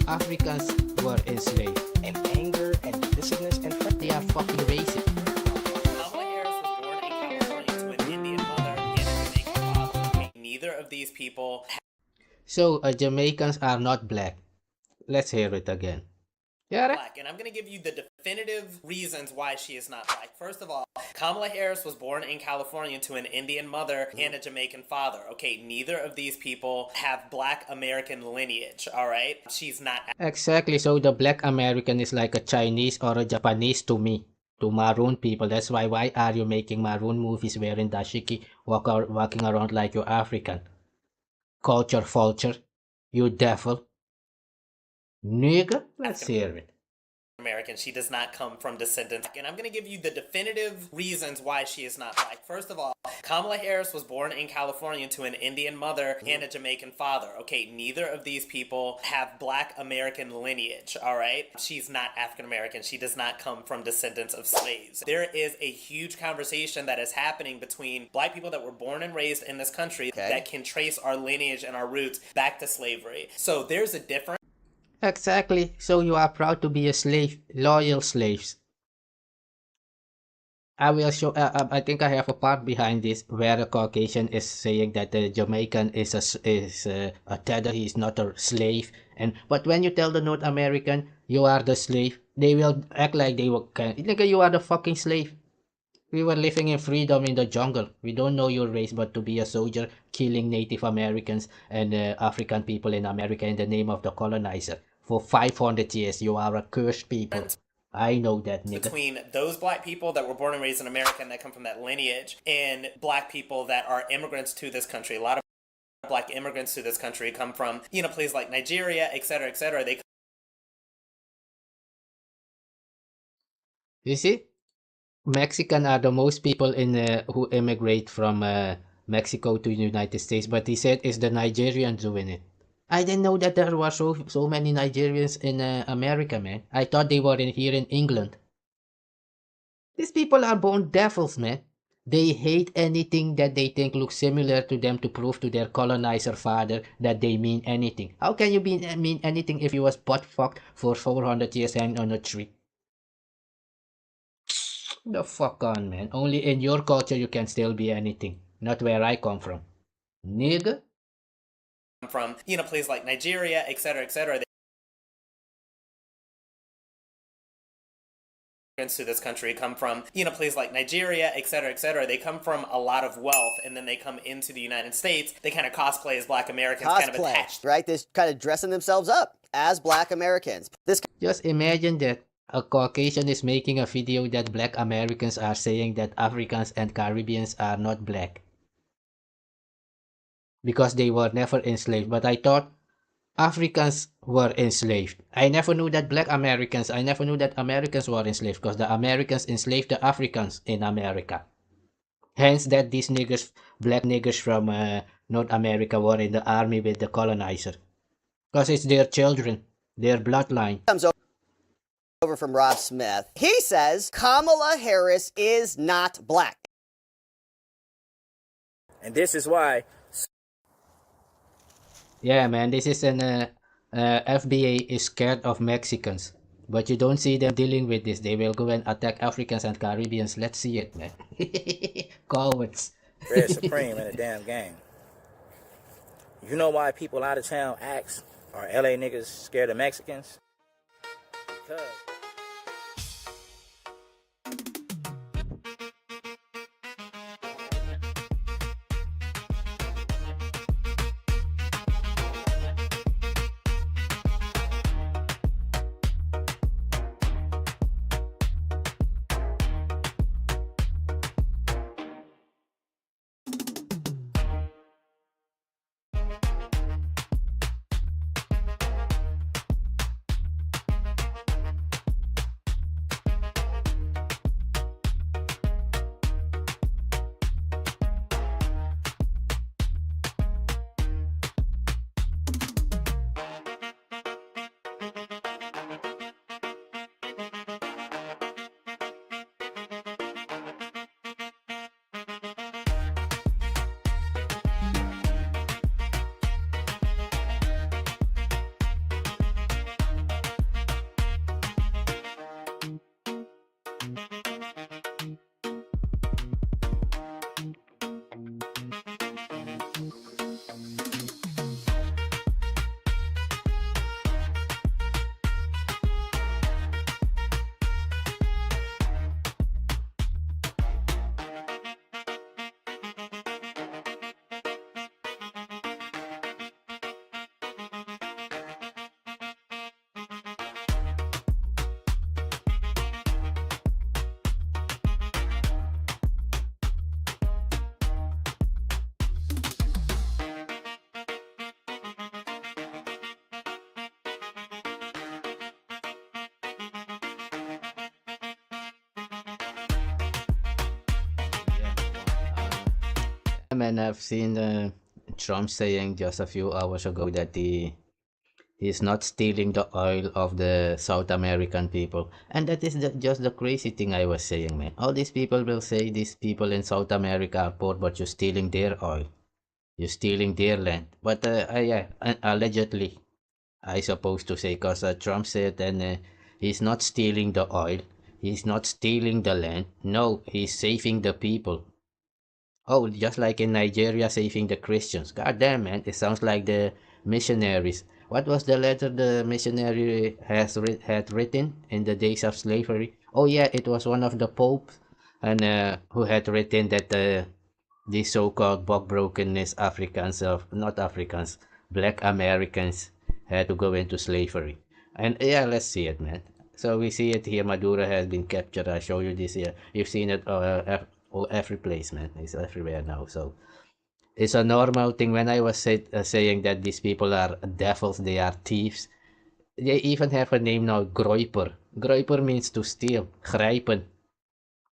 Africans were enslaved. And anger and divisiveness and They are fucking racist. Kamala Harris was born in California to an Indian mother and a Jamaican father. Neither of these people So, Jamaicans are not black. Let's hear it again. Yeah, black, and I'm going to give you the definitive reasons why she is not black. First of all, Kamala Harris was born in California to an Indian mother and a Jamaican father. Okay, neither of these people have black American lineage, all right? She's not. exactly. So the black American is like a Chinese or a Japanese to me, to Maroon people. That's why are you making Maroon movies wearing dashiki, walking around like you're African? Culture vulture, you devil. Nigga, let's hear it. American. She does not come from descendants. And I'm going to give you the definitive reasons why she is not black. First of all, Kamala Harris was born in California to an Indian mother and a Jamaican father. Okay, neither of these people have black American lineage, all right? She's not African American. She does not come from descendants of slaves. There is a huge conversation that is happening between black people that were born and raised in this country that can trace our lineage and our roots back to slavery. So there's a difference. Exactly. So you are proud to be a slave, loyal slaves. I will show. I think I have a part behind this where a Caucasian is saying that the Jamaican is a tether. He is not a slave. But when you tell the North American you are the slave, they will act like they were. Nigga, you are the fucking slave. We were living in freedom in the jungle. We don't know your race, but to be a soldier, killing Native Americans and African people in America in the name of the colonizer. For 500 years, you are a cursed people. I know that, nigga. Between those black people that were born and raised in America and that come from that lineage and black people that are immigrants to this country. A lot of black immigrants to this country come from, places like Nigeria, et cetera, et cetera. You see? Mexican are the most people in who immigrate from Mexico to the United States, but he said it's the Nigerians doing it. I didn't know that there were so many Nigerians in America, man. I thought they were here in England. These people are born devils, man. They hate anything that they think looks similar to them to prove to their colonizer father that they mean anything. How can you mean anything if you was butt fucked for 400 years hanging on a tree? The fuck on, man. Only in your culture you can still be anything. Not where I come from. Nigga. From, places like Nigeria, et cetera, et cetera. To this country come from, places like Nigeria, et cetera, et cetera. They come from a lot of wealth, and then they come into the United States. They kind of cosplay as black Americans, kind of attached. Right? They're kind of dressing themselves up as black Americans. Just imagine that a Caucasian is making a video that black Americans are saying that Africans and Caribbeans are not black. Because they were never enslaved. But I thought Africans were enslaved. I never knew that I never knew that Americans were enslaved because the Americans enslaved the Africans in America. Hence that these niggers, black niggers from North America were in the army with the colonizer. Because it's their children, their bloodline. Comes over from Rob Smith. He says Kamala Harris is not black. And this is why. Yeah, man, this is an FBA is scared of Mexicans. But you don't see them dealing with this. They will go and attack Africans and Caribbeans. Let's see it, man. Cowards. Red Supreme in the damn game. You know why people out of town ask, are LA niggas scared of Mexicans? Because man, I've seen Trump saying just a few hours ago that he's not stealing the oil of the South American people. And that is just the crazy thing I was saying, man. All these people will say these people in South America are poor, but you're stealing their oil. You're stealing their land. But yeah, allegedly, I suppose to say, because Trump said, and he's not stealing the oil. He's not stealing the land. No, he's saving the people. Oh, just like in Nigeria saving the Christians. God damn, man, it sounds like the missionaries. What was the letter the missionary had written in the days of slavery? Oh yeah, it was one of the popes, and who had written that the so-called brokenness Africans of not Africans, Black Americans had to go into slavery. And yeah, let's see it, man. So we see it here. Maduro has been captured. I show you this here. You've seen it every place, man. It's everywhere now. So it's a normal thing. When I was saying that these people are devils, they are thieves. They even have a name now, Groiper. Groiper means to steal, grijpen.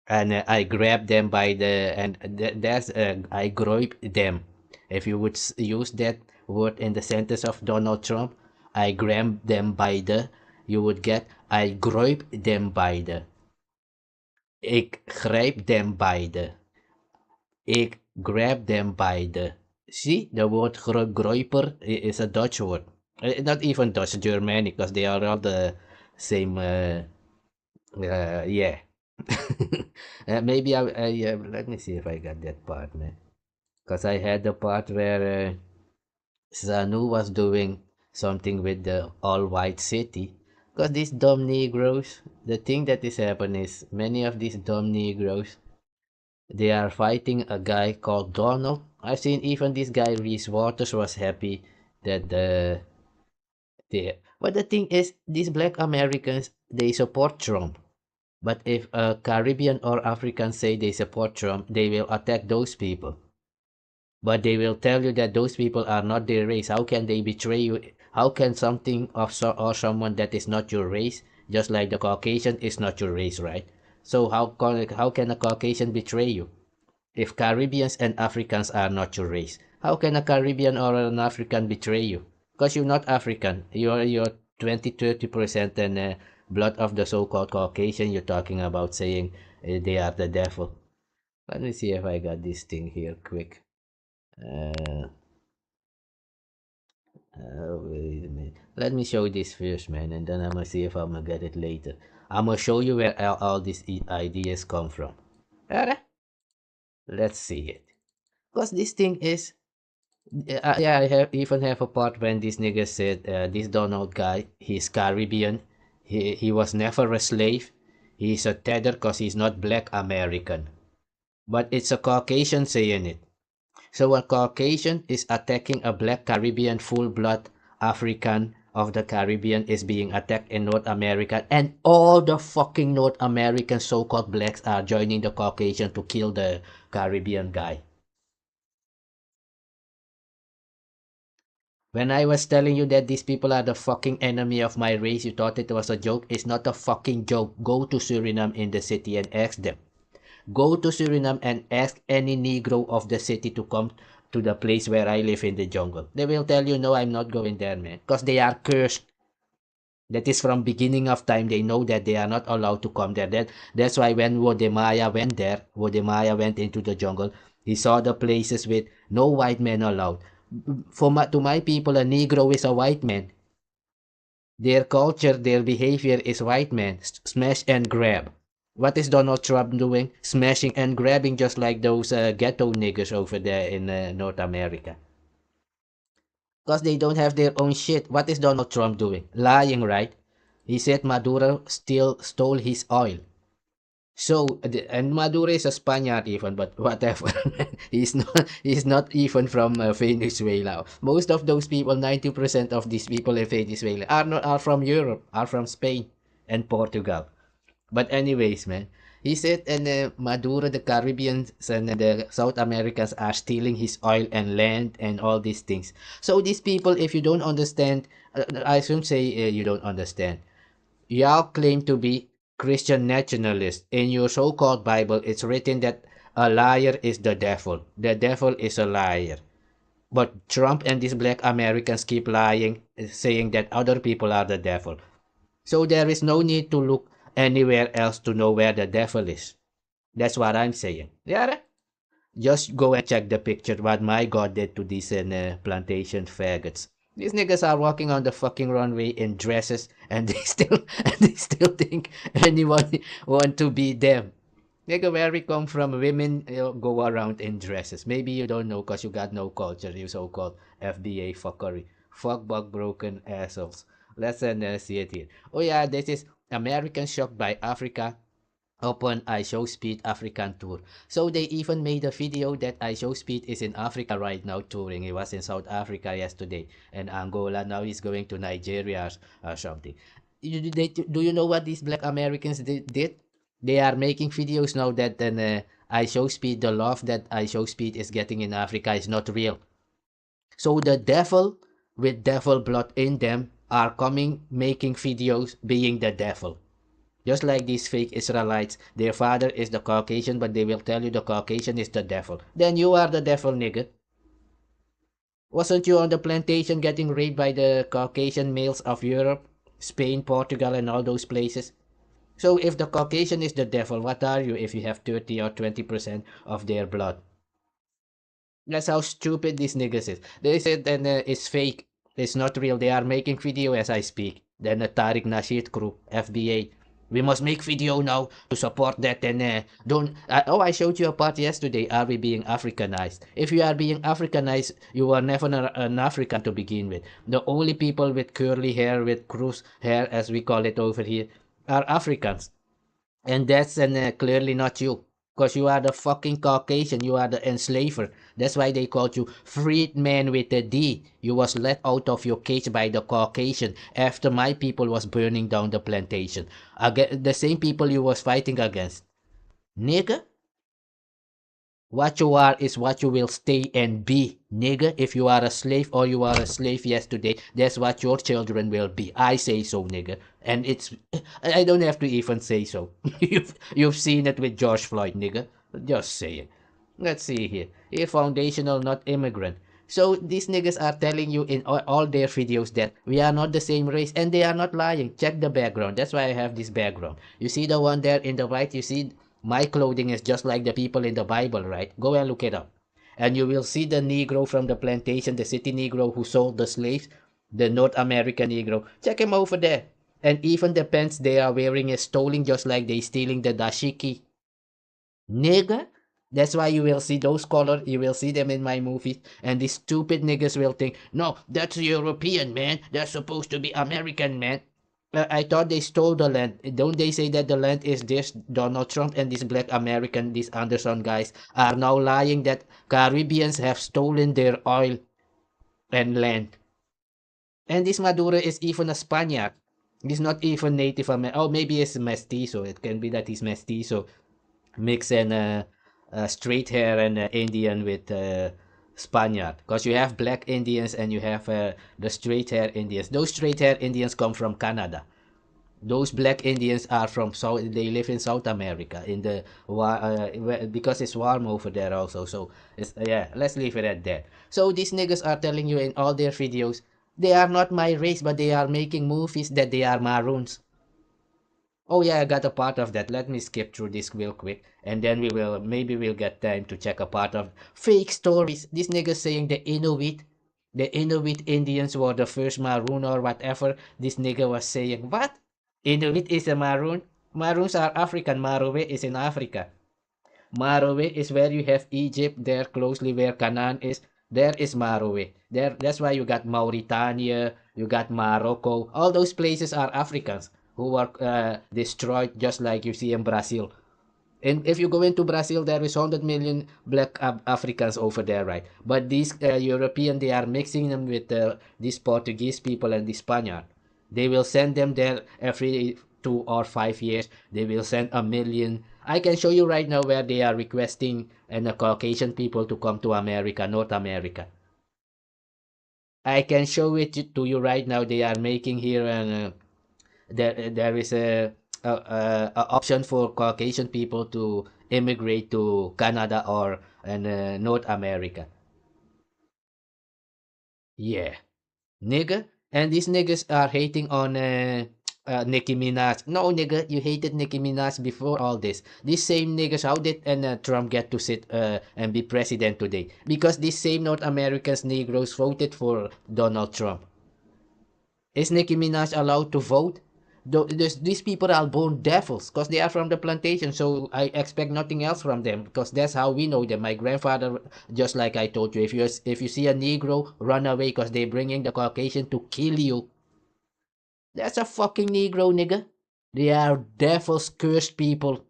And I grabbed them by the and that's I grabbed them. If you would use that word in the sentence of Donald Trump, I grabbed them by the. You would get I grabbed them by the. Ik grijp them by the. Ik grab them by the. See, the word groiper is a Dutch word. Not even Dutch, Germanic, because they are all the same. Yeah. Maybe let me see if I got that part, man. Because I had the part where Zanu was doing something with the all-white city. Because these dumb Negroes, the thing that is happening is many of these dumb Negroes, they are fighting a guy called Donald. I've seen even this guy Reese Waters was happy that but the thing is, these black Americans, they support Trump. But if a Caribbean or African say they support Trump, they will attack those people. But they will tell you that those people are not their race. How can they betray you? How can something or someone that is not your race, just like the Caucasian is not your race, right? So how can a Caucasian betray you? If Caribbeans and Africans are not your race, how can a Caribbean or an African betray you? Because you're not African. You're 20-30% and blood of the so-called Caucasian. You're talking about saying they are the devil. Let me see if I got this thing here quick. Wait a minute. Let me show this first, man, and then I'm gonna see if I'm gonna get it later. I'm gonna show you where all these ideas come from. Alright? Let's see it. Because this thing is, yeah, I even have a part when this nigga said, this Donald guy, he's Caribbean, he was never a slave, he's a tether because he's not black American. But it's a Caucasian saying it. So a Caucasian is attacking a black Caribbean full-blood African of the Caribbean is being attacked in North America, and all the fucking North American so-called blacks are joining the Caucasian to kill the Caribbean guy. When I was telling you that these people are the fucking enemy of my race, you thought it was a joke. It's not a fucking joke. Go to Suriname in the city and ask them. Go to Suriname and ask any Negro of the city to come to the place where I live in the jungle. They will tell you, no, I'm not going there, man. Because they are cursed. That is from beginning of time. They know that they are not allowed to come there. That's why when Wodemaya went there, Wodemaya went into the jungle, he saw the places with no white men allowed. To my people, a Negro is a white man. Their culture, their behavior is white man. Smash and grab. What is Donald Trump doing? Smashing and grabbing just like those ghetto niggers over there in North America. Because they don't have their own shit. What is Donald Trump doing? Lying, right? He said Maduro stole his oil. So, and Maduro is a Spaniard even, but whatever. he's not even from Venezuela. Most of those people, 90% of these people in Venezuela are from Europe, are from Spain and Portugal. But anyways, man, he said, and Maduro, the Caribbeans and the South Americans are stealing his oil and land and all these things. So these people, if you don't understand, I shouldn't say you don't understand. Y'all claim to be Christian nationalists. In your so-called Bible, it's written that a liar is the devil. The devil is a liar. But Trump and these black Americans keep lying, saying that other people are the devil. So there is no need to look anywhere else to know where the devil is. That's what I'm saying. Yeah, just go and check the picture what my God did to these plantation faggots. These niggas are walking on the fucking runway in dresses, and they still think anyone want to be them. Nigga, where we come from, women go around in dresses. Maybe you don't know because you got no culture, you so-called FBA fuckery. Fuck bug broken assholes. Let's see it here. Oh yeah, this is American shocked by Africa upon Ishowspeed African tour. So they even made a video that Ishowspeed is in Africa right now touring. He was in South Africa yesterday and Angola. Now he's going to Nigeria or something. Do you know what these black Americans did? They are making videos now that Ishowspeed, the love that Ishowspeed is getting in Africa is not real. So the devil with devil blood in them are coming making videos being the devil. Just like these fake Israelites, their father is the Caucasian, but they will tell you the Caucasian is the devil. Then you are the devil, nigga. Wasn't you on the plantation getting raped by the Caucasian males of Europe, Spain, Portugal, and all those places? So if the Caucasian is the devil, what are you if you have 30 or 20% of their blood? That's how stupid these niggas is. They said then it's fake. It's not real. They are making video as I speak. Then the Tariq Nasheed crew, FBA. We must make video now to support that and don't... I showed you a part yesterday. Are we being Africanized? If you are being Africanized, you were never an African to begin with. The only people with curly hair, with cruz hair, as we call it over here, are Africans. And that's clearly not you. Because you are the fucking Caucasian. You are the enslaver. That's why they called you freedman with a D. You was let out of your cage by the Caucasian after my people was burning down the plantation. The same people you was fighting against. Nigga? What you are is what you will stay and be, nigga. If you are a slave or you are a slave yesterday, that's what your children will be. I say so, nigga. And it's... I don't have to even say so. You've seen it with George Floyd, nigga. Just say it. Let's see here. Here, foundational, not immigrant. So these niggas are telling you in all their videos that we are not the same race, and they are not lying. Check the background. That's why I have this background. You see the one there in the right? You see my clothing is just like the people in the Bible, right? Go and look it up. And you will see the Negro from the plantation, the city Negro who sold the slaves, the North American Negro. Check him over there. And even the pants they are wearing is stolen just like they stealing the dashiki. Nigga? That's why you will see those colors, you will see them in my movies, and these stupid niggas will think, no, that's European, man. That's supposed to be American, man. I thought they stole the land. Don't they say that the land is this? Donald Trump and these black American, these Anderson guys, are now lying that Caribbeans have stolen their oil and land. And this Maduro is even a Spaniard. He's not even Native American. Oh, maybe he's mestizo. It can be that he's mestizo. Mix and straight hair and Indian with Spaniard. Because you have black Indians and you have the straight hair Indians. Those straight hair Indians come from Canada. Those black Indians are from South. They live in South America in the because it's warm over there also. So it's, yeah, let's leave it at that. So these niggas are telling you in all their videos they are not my race, but they are making movies that they are Maroons. Oh yeah, I got a part of that. Let me skip through this real quick, and then maybe we'll get time to check a part of fake stories. These niggas saying the Inuit Indians were the first Maroon or whatever. This nigga was saying, what? Inuit is a Maroon? Maroons are African. Marowe is in Africa. Marowe is where you have Egypt, there closely where Canaan is. There is Marowe. That's why you got Mauritania, you got Morocco. All those places are Africans who were destroyed just like you see in Brazil. And if you go into Brazil, there is 100 million black Africans over there, right? But these European, they are mixing them with these Portuguese people and the Spaniard. They will send them there every 2 or 5 years. They will send 1 million. I can show you right now where they are requesting and Caucasian people to come to America, North America. I can show it to you right now. They are making here and there is a a option for Caucasian people to immigrate to Canada or North America. Yeah, nigga. And these niggas are hating on Nicki Minaj. No, nigga, you hated Nicki Minaj before all this. These same niggas, how did Trump get to sit and be president today? Because these same North Americans, Negroes, voted for Donald Trump. Is Nicki Minaj allowed to vote? These people are born devils because they are from the plantation. So I expect nothing else from them because that's how we know them. My grandfather, just like I told you, if you see a Negro, run away because they're bringing the Caucasian to kill you. That's a fucking Negro, nigga. They are devils, cursed people.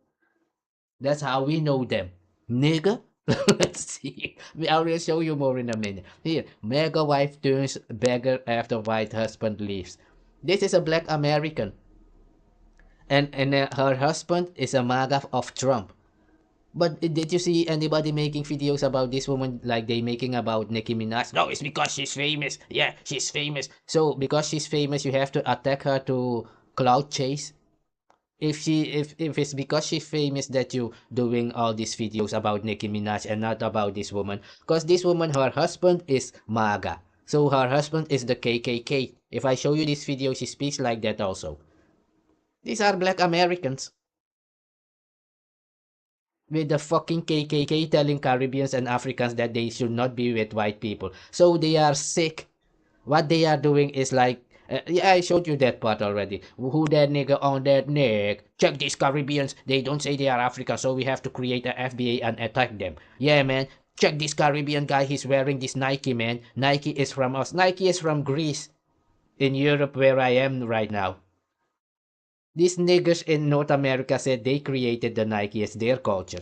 That's how we know them. Nigga. Let's see. I will show you more in a minute. Here, mega wife turns beggar after white husband leaves. This is a black American. And her husband is a MAGA of Trump. But did you see anybody making videos about this woman like they making about Nicki Minaj? No, it's because she's famous. Yeah, she's famous. So because she's famous, you have to attack her to cloud chase. If it's because she's famous that you doing all these videos about Nicki Minaj and not about this woman, because this woman, her husband is MAGA. So her husband is the KKK. If I show you this video, she speaks like that also. These are black Americans with the fucking KKK telling Caribbeans and Africans that they should not be with white people. So they are sick. What they are doing is like, yeah, I showed you that part already. Who that nigga on that neck? Check these Caribbeans. They don't say they are African, so we have to create a FBA and attack them. Yeah, man. Check this Caribbean guy. He's wearing this Nike, man. Nike is from us. Nike is from Greece. In Europe, where I am right now. These niggers in North America said they created the Nike as their culture.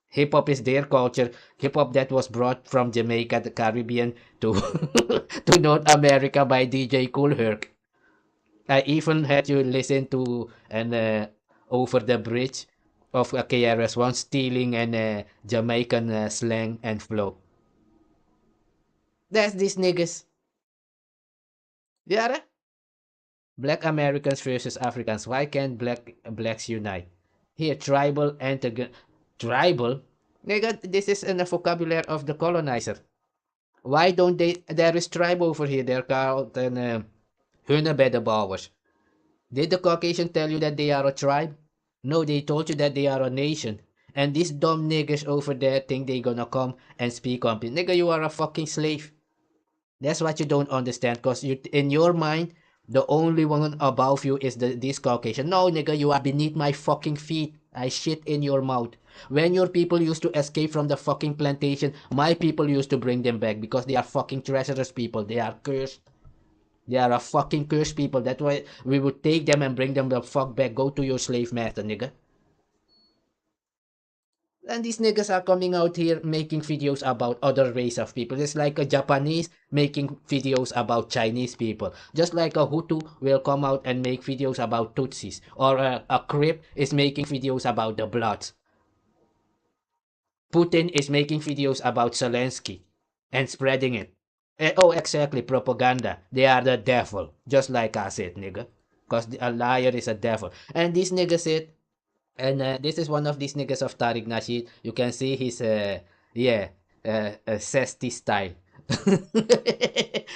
Hip hop is their culture. Hip hop that was brought from Jamaica, the Caribbean, to to North America by DJ Kool Herc. I even had you listen to an Over the Bridge of KRS-One stealing an Jamaican slang and flow. That's these niggas. Yeah, Black Americans versus Africans. Why can't blacks unite? Here, tribal tribal? Nigga, this is in the vocabulary of the colonizer. Why don't they? There is tribe over here. They're called Hunebeddenbouwers. Did the Caucasian tell you that they are a tribe? No, they told you that they are a nation. And these dumb niggas over there think they gonna come and speak on it. Nigga, you are a fucking slave. That's what you don't understand, cause you in your mind, the only one above you is this Caucasian. No, nigga, you are beneath my fucking feet. I shit in your mouth. When your people used to escape from the fucking plantation, my people used to bring them back because they are fucking treacherous people. They are cursed. They are a fucking cursed people. That's why we would take them and bring them the fuck back. Go to your slave master, nigga. And these niggas are coming out here making videos about other race of people. It's like a Japanese making videos about Chinese people. Just like a Hutu will come out and make videos about Tutsis. Or a Crip is making videos about the Bloods. Putin is making videos about Zelensky and spreading it. Oh, exactly, propaganda. They are the devil. Just like I said, nigga. Because a liar is a devil. And this nigga said, and this is one of these niggas of Tariq Nasheed. You can see his, zesty style.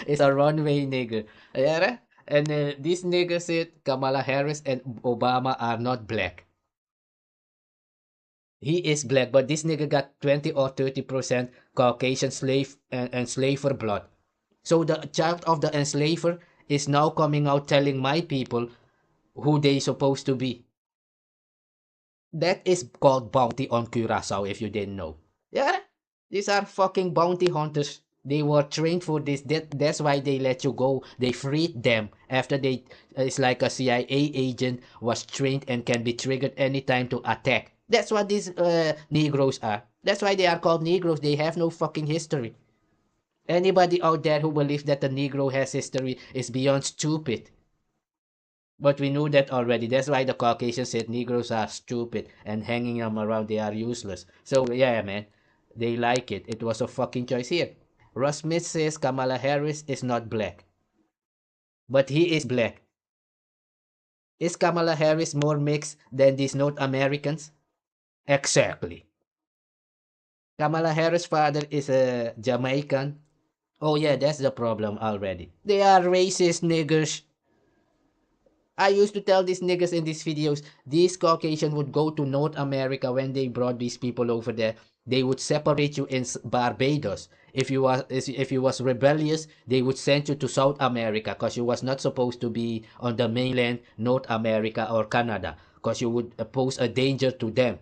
It's a runway nigga. Yeah? And this nigga said Kamala Harris and Obama are not black. He is black, but this nigga got 20 or 30% Caucasian slave and enslaver blood. So the child of the enslaver is now coming out telling my people who they supposed to be. That is called bounty on Curacao, if you didn't know. Yeah, these are fucking bounty hunters. They were trained for this. That's why they let you go. They freed them after they. It's like a CIA agent was trained and can be triggered anytime to attack. That's what these Negroes are. That's why they are called Negroes. They have no fucking history. Anybody out there who believes that the Negro has history is beyond stupid. But we knew that already. That's why the Caucasians said Negroes are stupid and hanging them around, they are useless. So yeah, man, they like it. It was a fucking choice here. Ross Smith says Kamala Harris is not black. But he is black. Is Kamala Harris more mixed than these North Americans? Exactly. Kamala Harris' father is a Jamaican. Oh yeah, that's the problem already. They are racist niggers. I used to tell these niggas in these videos, these Caucasian would go to North America when they brought these people over there. They would separate you in Barbados. If you was rebellious, they would send you to South America because you was not supposed to be on the mainland North America or Canada because you would pose a danger to them.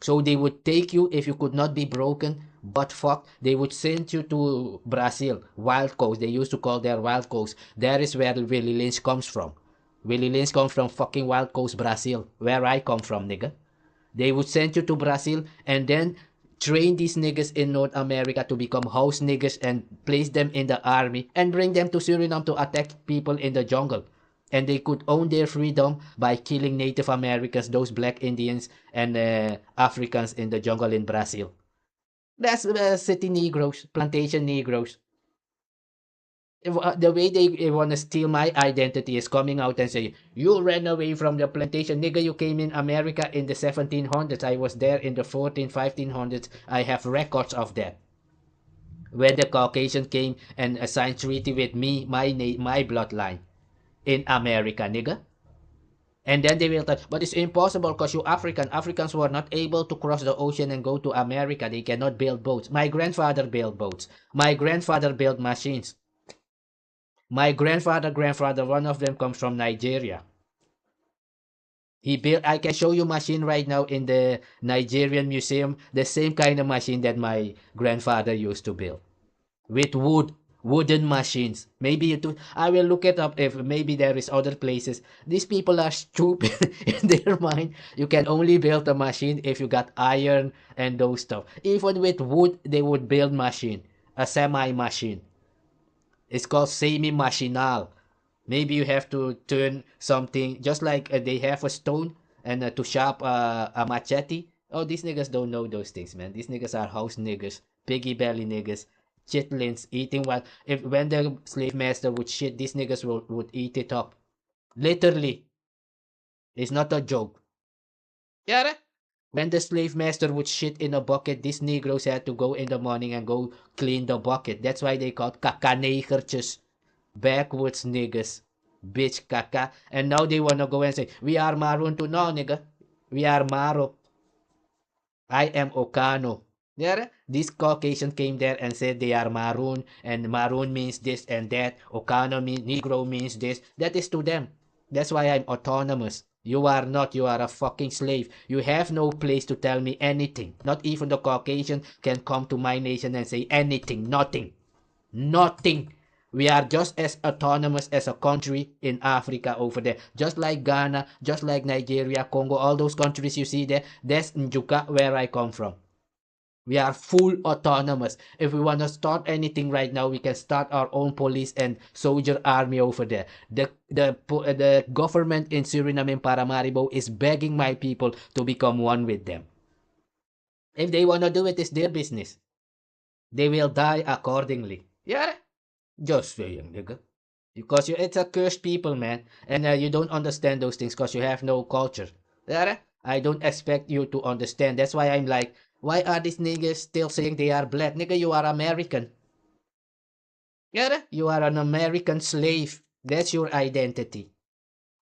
So they would take you if you could not be broken, but fuck, they would send you to Brazil, Wild Coast. They used to call their Wild Coast. That is where Willie Lynch comes from. Willie Lynch comes from fucking Wild Coast, Brazil, where I come from, nigga. They would send you to Brazil and then train these niggas in North America to become house niggas and place them in the army and bring them to Suriname to attack people in the jungle. And they could own their freedom by killing Native Americans, those black Indians and Africans in the jungle in Brazil. That's city Negroes, plantation Negroes. The way they want to steal my identity is coming out and say, you ran away from the plantation. Nigga, you came in America in the 1700s. I was there in the 1500s. I have records of that. When the Caucasian came and signed treaty with me, my bloodline in America, nigga. And then they will tell, but it's impossible because you Africans were not able to cross the ocean and go to America. They cannot build boats. My grandfather built boats. My grandfather built machines. My grandfather, one of them comes from Nigeria. He built, I can show you machine right now in the Nigerian museum, the same kind of machine that my grandfather used to build. With wooden machines. Maybe I will look it up if maybe there is other places. These people are stupid in their mind. You can only build a machine if you got iron and those stuff. Even with wood, they would build machine. A semi-machine. It's called semi-machinal. Maybe you have to turn something, just like they have a stone and to sharp a machete. Oh, these niggas don't know those things, man. These niggas are house niggas, piggy belly niggas, chitlins, eating what? When the slave master would shit, these niggas would eat it up. Literally. It's not a joke. Yeah. When the slave master would shit in a bucket, these Negroes had to go in the morning and go clean the bucket. That's why they called kakanegertjes. Backwoods niggas. Bitch kaka. And now they wanna go and say, we are Maroon too. No, nigga. We are Maro. I am Ohkano. Yeah, this Caucasian came there and said they are Maroon, and Maroon means this and that. Ohkano means Negro means this. That is to them. That's why I'm autonomous. You are not. You are a fucking slave. You have no place to tell me anything. Not even the Caucasian can come to my nation and say anything. Nothing. Nothing. We are just as autonomous as a country in Africa over there. Just like Ghana, just like Nigeria, Congo, all those countries you see there. That's Njuka, where I come from. We are full autonomous. If we want to start anything right now, we can start our own police and soldier army over there. The government in Suriname and Paramaribo is begging my people to become one with them. If they want to do it, it's their business. They will die accordingly. Yeah? Just saying, nigga. Because it's a cursed people, man. And you don't understand those things because you have no culture. Yeah? I don't expect you to understand. That's why I'm like, why are these niggas still saying they are black? Nigga, you are American. Yeah? You are an American slave. That's your identity.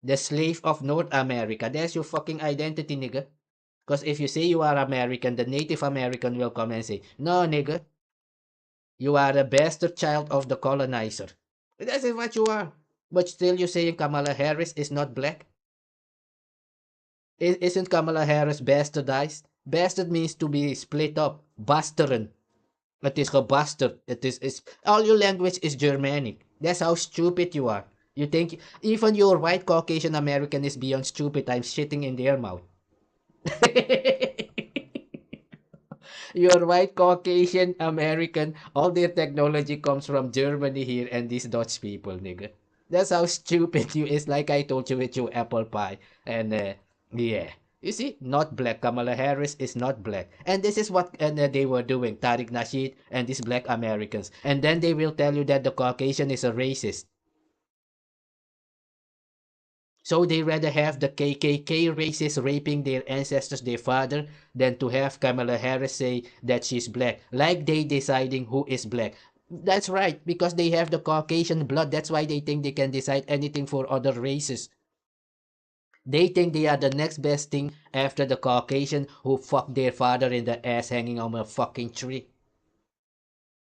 The slave of North America. That's your fucking identity, nigga. Because if you say you are American, the Native American will come and say, no, nigga. You are a bastard child of the colonizer. That is what you are. But still you're saying Kamala Harris is not black? Isn't Kamala Harris bastardized? Bastard means to be split up. Basteren. It is a bastard. It's all your language is Germanic. That's how stupid you are. You think even your white Caucasian American is beyond stupid. I'm shitting in their mouth. Your white Caucasian American, all their technology comes from Germany here and these Dutch people, nigga. That's how stupid you is, like I told you with your apple pie. And yeah. You see, not black. Kamala Harris is not black. And this is what they were doing, Tariq Nasheed and these black Americans. And then they will tell you that the Caucasian is a racist. So they rather have the KKK racists raping their ancestors, their father, than to have Kamala Harris say that she's black. Like they deciding who is black. That's right, because they have the Caucasian blood. That's why they think they can decide anything for other races. They think they are the next best thing after the Caucasian who fucked their father in the ass hanging on a fucking tree.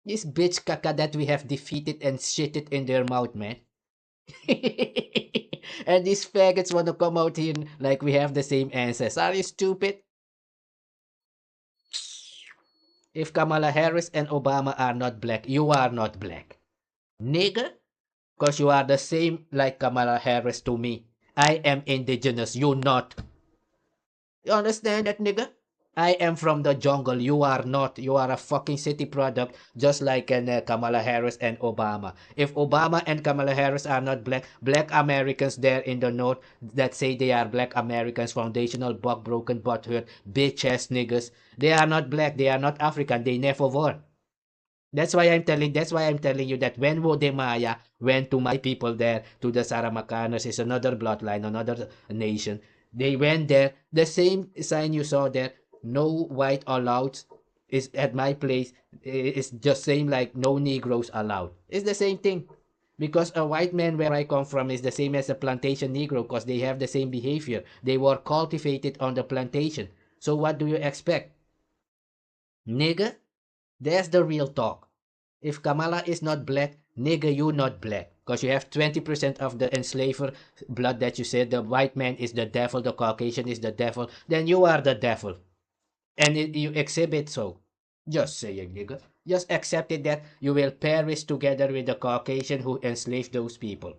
This bitch caca that we have defeated and shitted in their mouth, man. And these faggots want to come out here like we have the same ancestors. Are you stupid? If Kamala Harris and Obama are not black, you are not black. Nigga? Because you are the same like Kamala Harris to me. I am indigenous, you not. You understand that, nigga? I am from the jungle. You are not. You are a fucking city product, just like Kamala Harris and Obama. If Obama and Kamala Harris are not black, black Americans there in the north that say they are black Americans, foundational, buck broken, butthurt, bitch ass niggas, they are not black. They are not African. They never were. That's why I'm telling you that when Wodemaya went to my people there, to the Saramakanas, is another bloodline, another nation. They went there, the same sign you saw there, no white allowed, is at my place, is just same like no Negroes allowed. It's the same thing. Because a white man where I come from is the same as a plantation Negro because they have the same behavior. They were cultivated on the plantation. So what do you expect? Nigga? That's the real talk. If Kamala is not black, nigga, you not black. Because you have 20% of the enslaver blood that you said the white man is the devil, the Caucasian is the devil, then you are the devil. And you exhibit so. Just saying, nigga. Just accept it that you will perish together with the Caucasian who enslaved those people.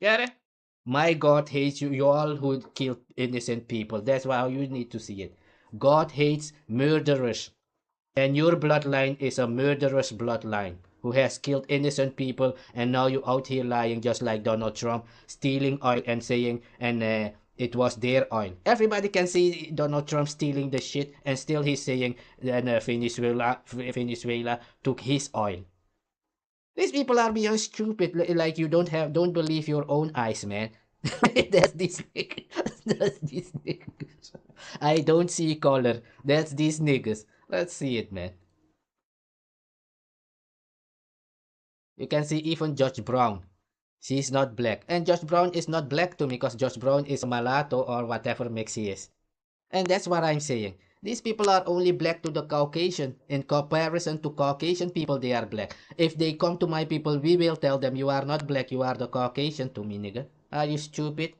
Get it? My God hates you, you all who killed innocent people. That's how you need to see it. God hates murderers. And your bloodline is a murderous bloodline who has killed innocent people, and now you out here lying just like Donald Trump, stealing oil and saying it was their oil. Everybody can see Donald Trump stealing the shit, and still he's saying Venezuela took his oil. These people are beyond stupid. Like you don't believe your own eyes, man. That's this nigga. That's these niggas. I don't see color. That's these niggas. Let's see it, man. You can see even Judge Brown. She's not black. And Judge Brown is not black to me because Judge Brown is a mulatto or whatever mix he is. And that's what I'm saying. These people are only black to the Caucasian. In comparison to Caucasian people, they are black. If they come to my people, we will tell them, you are not black, you are the Caucasian to me, nigga. Are you stupid?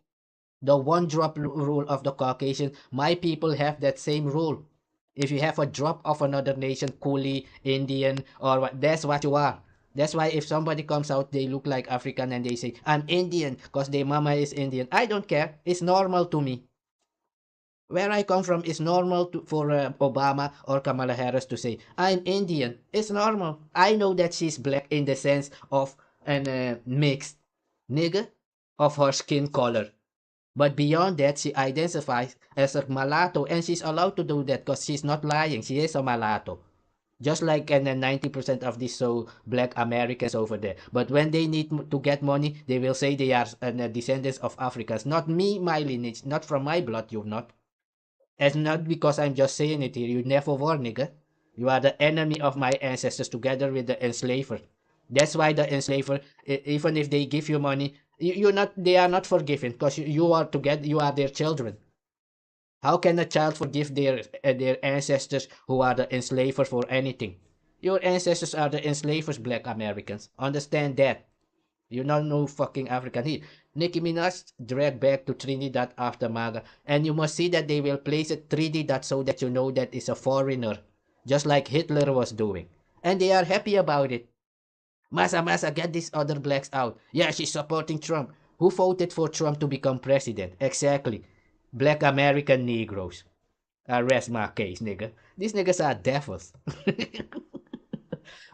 The one drop rule of the Caucasian, my people have that same rule. If you have a drop of another nation, Coolie, Indian, or what, that's what you are. That's why if somebody comes out, they look like African and they say, I'm Indian because their mama is Indian. I don't care. It's normal to me. Where I come from, it's normal for Obama or Kamala Harris to say, I'm Indian. It's normal. I know that she's black in the sense of an mixed nigga of her skin color. But beyond that, she identifies as a mulatto and she's allowed to do that because she's not lying. She is a mulatto. Just like 90% of these so black Americans over there. But when they need to get money, they will say they are descendants of Africans. Not me, my lineage. Not from my blood, you're not. And not because I'm just saying it here. You never were, nigga. You are the enemy of my ancestors together with the enslaver. That's why the enslaver, even if they give you money, they are not forgiven because you are together, you are their children. How can a child forgive their ancestors who are the enslaver for anything? Your ancestors are the enslavers, black Americans. Understand that. You're not no fucking African here. Nicki Minaj dragged back to Trinidad after MAGA, and you must see that they will place it 3D dot so that you know that it's a foreigner, just like Hitler was doing. And they are happy about it. Masa, get these other blacks out. Yeah, she's supporting Trump. Who voted for Trump to become president? Exactly. Black American Negroes. Rest my case, nigga. These niggas are devils.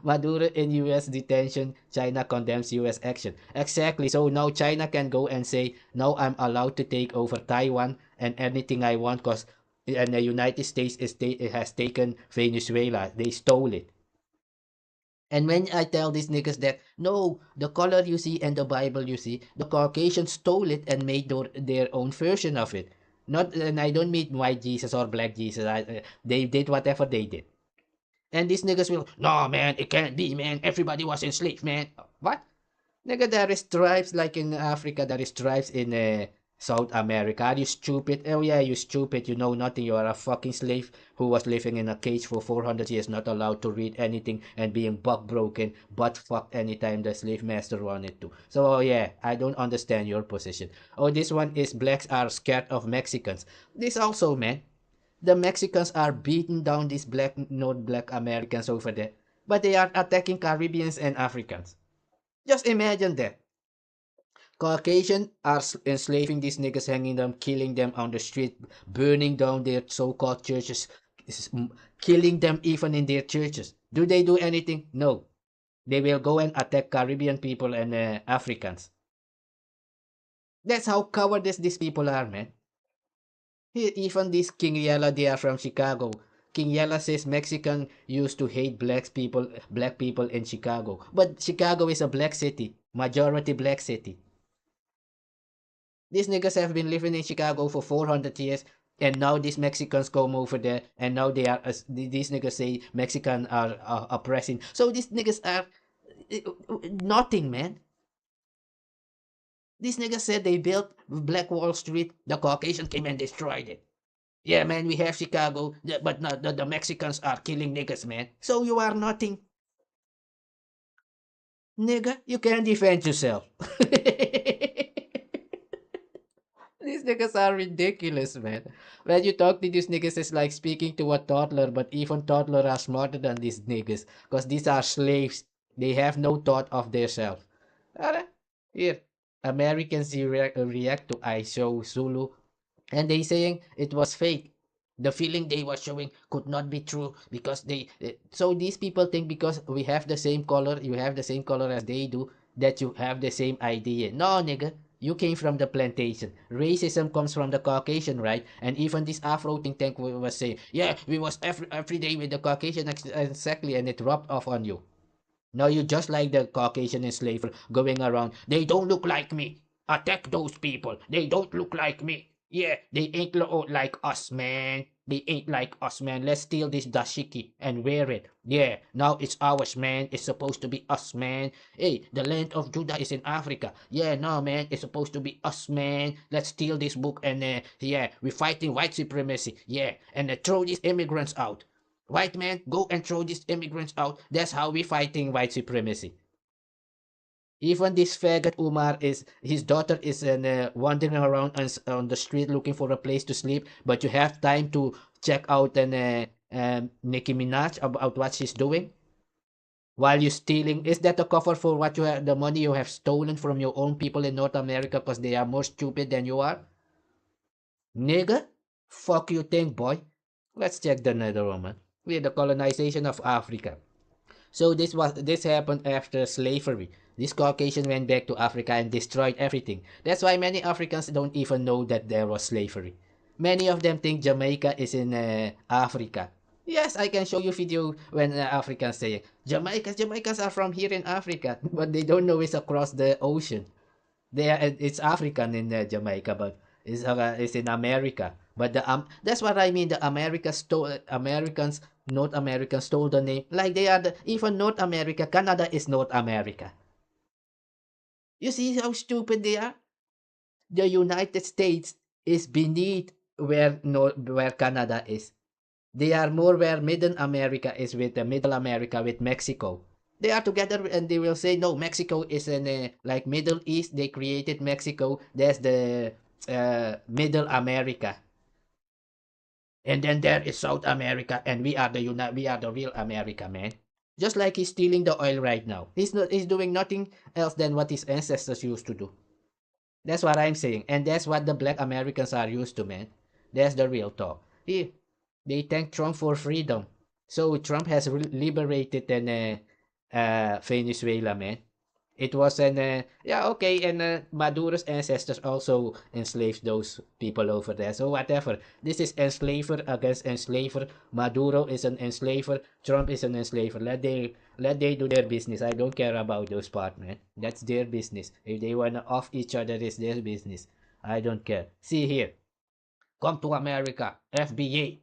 Maduro in US detention, China condemns US action. Exactly. So now China can go and say, now I'm allowed to take over Taiwan and anything I want because the United States has taken Venezuela. They stole it. And when I tell these niggas that, no, the color you see and the Bible you see, the Caucasians stole it and made their own version of it. Not, and I don't mean white Jesus or black Jesus. They did whatever they did. And these niggas will, no, man, it can't be, man. Everybody was enslaved, man. What? Nigga, there is tribes like in Africa, there is tribes in South America. Are you stupid? Oh yeah, you stupid. You know nothing. You are a fucking slave who was living in a cage for 400 years, not allowed to read anything and being buck broken, butt fucked anytime the slave master wanted to. So oh yeah, I don't understand your position. Oh, this one is blacks are scared of Mexicans. This also, man. The Mexicans are beating down these black, not black Americans over there. But they are attacking Caribbeans and Africans. Just imagine that. Caucasian are enslaving these niggas, hanging them, killing them on the street, burning down their so-called churches, killing them even in their churches. Do they do anything? No. They will go and attack Caribbean people and Africans. That's how cowardice these people are, man. Even this King Yella, they are from Chicago. King Yella says Mexican used to hate black people in Chicago. But Chicago is a black city, majority black city. These niggas have been living in Chicago for 400 years, and now these Mexicans come over there, and now they are, these niggas say Mexican are oppressing. So these niggas are nothing, man. These niggas said they built Black Wall Street, the Caucasian came and destroyed it. Yeah, man, we have Chicago, but not the Mexicans are killing niggas, man. So you are nothing. Nigga, you can't defend yourself. These niggas are ridiculous, man. When you talk to these niggas, it's like speaking to a toddler, but even toddlers are smarter than these niggas. Because these are slaves. They have no thought of themselves. Here, Americans react to I Show Zulu, and they saying it was fake. The feeling they were showing could not be true because so these people think because we have the same color, you have the same color as they do, that you have the same idea. No, nigga. You came from the plantation. Racism comes from the Caucasian, right? And even this Afro think tank was saying, yeah, we was every day with the Caucasian exactly, and it rubbed off on you. Now you just like the Caucasian enslaver going around. They don't look like me. Attack those people. They don't look like me. Yeah, they ain't like us, man. They ain't like us, man. Let's steal this dashiki and wear it. Yeah, now it's ours, man. It's supposed to be us, man. Hey, the land of Judah is in Africa. Yeah, no, man. It's supposed to be us, man. Let's steal this book and, yeah, we're fighting white supremacy. Yeah, and throw these immigrants out. White man, go and throw these immigrants out. That's how we fighting white supremacy. Even this faggot Umar is his daughter is wandering around on the street looking for a place to sleep, but you have time to check out Nicki Minaj about what she's doing while you're stealing. Is that a cover for what you have, the money you have stolen from your own people in North America because they are more stupid than you are? Nigga, fuck you think, boy. Let's check the nether woman. With the colonization of Africa. So this happened after slavery. This Caucasian went back to Africa and destroyed everything. That's why many Africans don't even know that there was slavery. Many of them think Jamaica is in Africa. Yes, I can show you video when Africans say Jamaicans are from here in Africa, but they don't know it's across the ocean. It's African in Jamaica, but it's in America. But that's what I mean. The Americans, North Americans stole the name. Like they are even North America. Canada is North America. You see how stupid they are? The United States is beneath where Canada is. They are more where Middle America is with Middle America with Mexico. They are together and they will say, no, Mexico is in like Middle East. They created Mexico. That's the Middle America. And then there is South America, and we are the real America, man. Just like he's stealing the oil right now. He's doing nothing else than what his ancestors used to do. That's what I'm saying. And that's what the black Americans are used to, man. That's the real talk. They thank Trump for freedom. So Trump has liberated Venezuela, man. It was an yeah, okay, and Maduro's ancestors also enslaved those people over there. So whatever. This is enslaver against enslaver. Maduro is an enslaver. Trump is an enslaver. Let they do their business. I don't care about those part, man. That's their business. If they wanna off each other, it's their business. I don't care. See here. Come to America. FBA.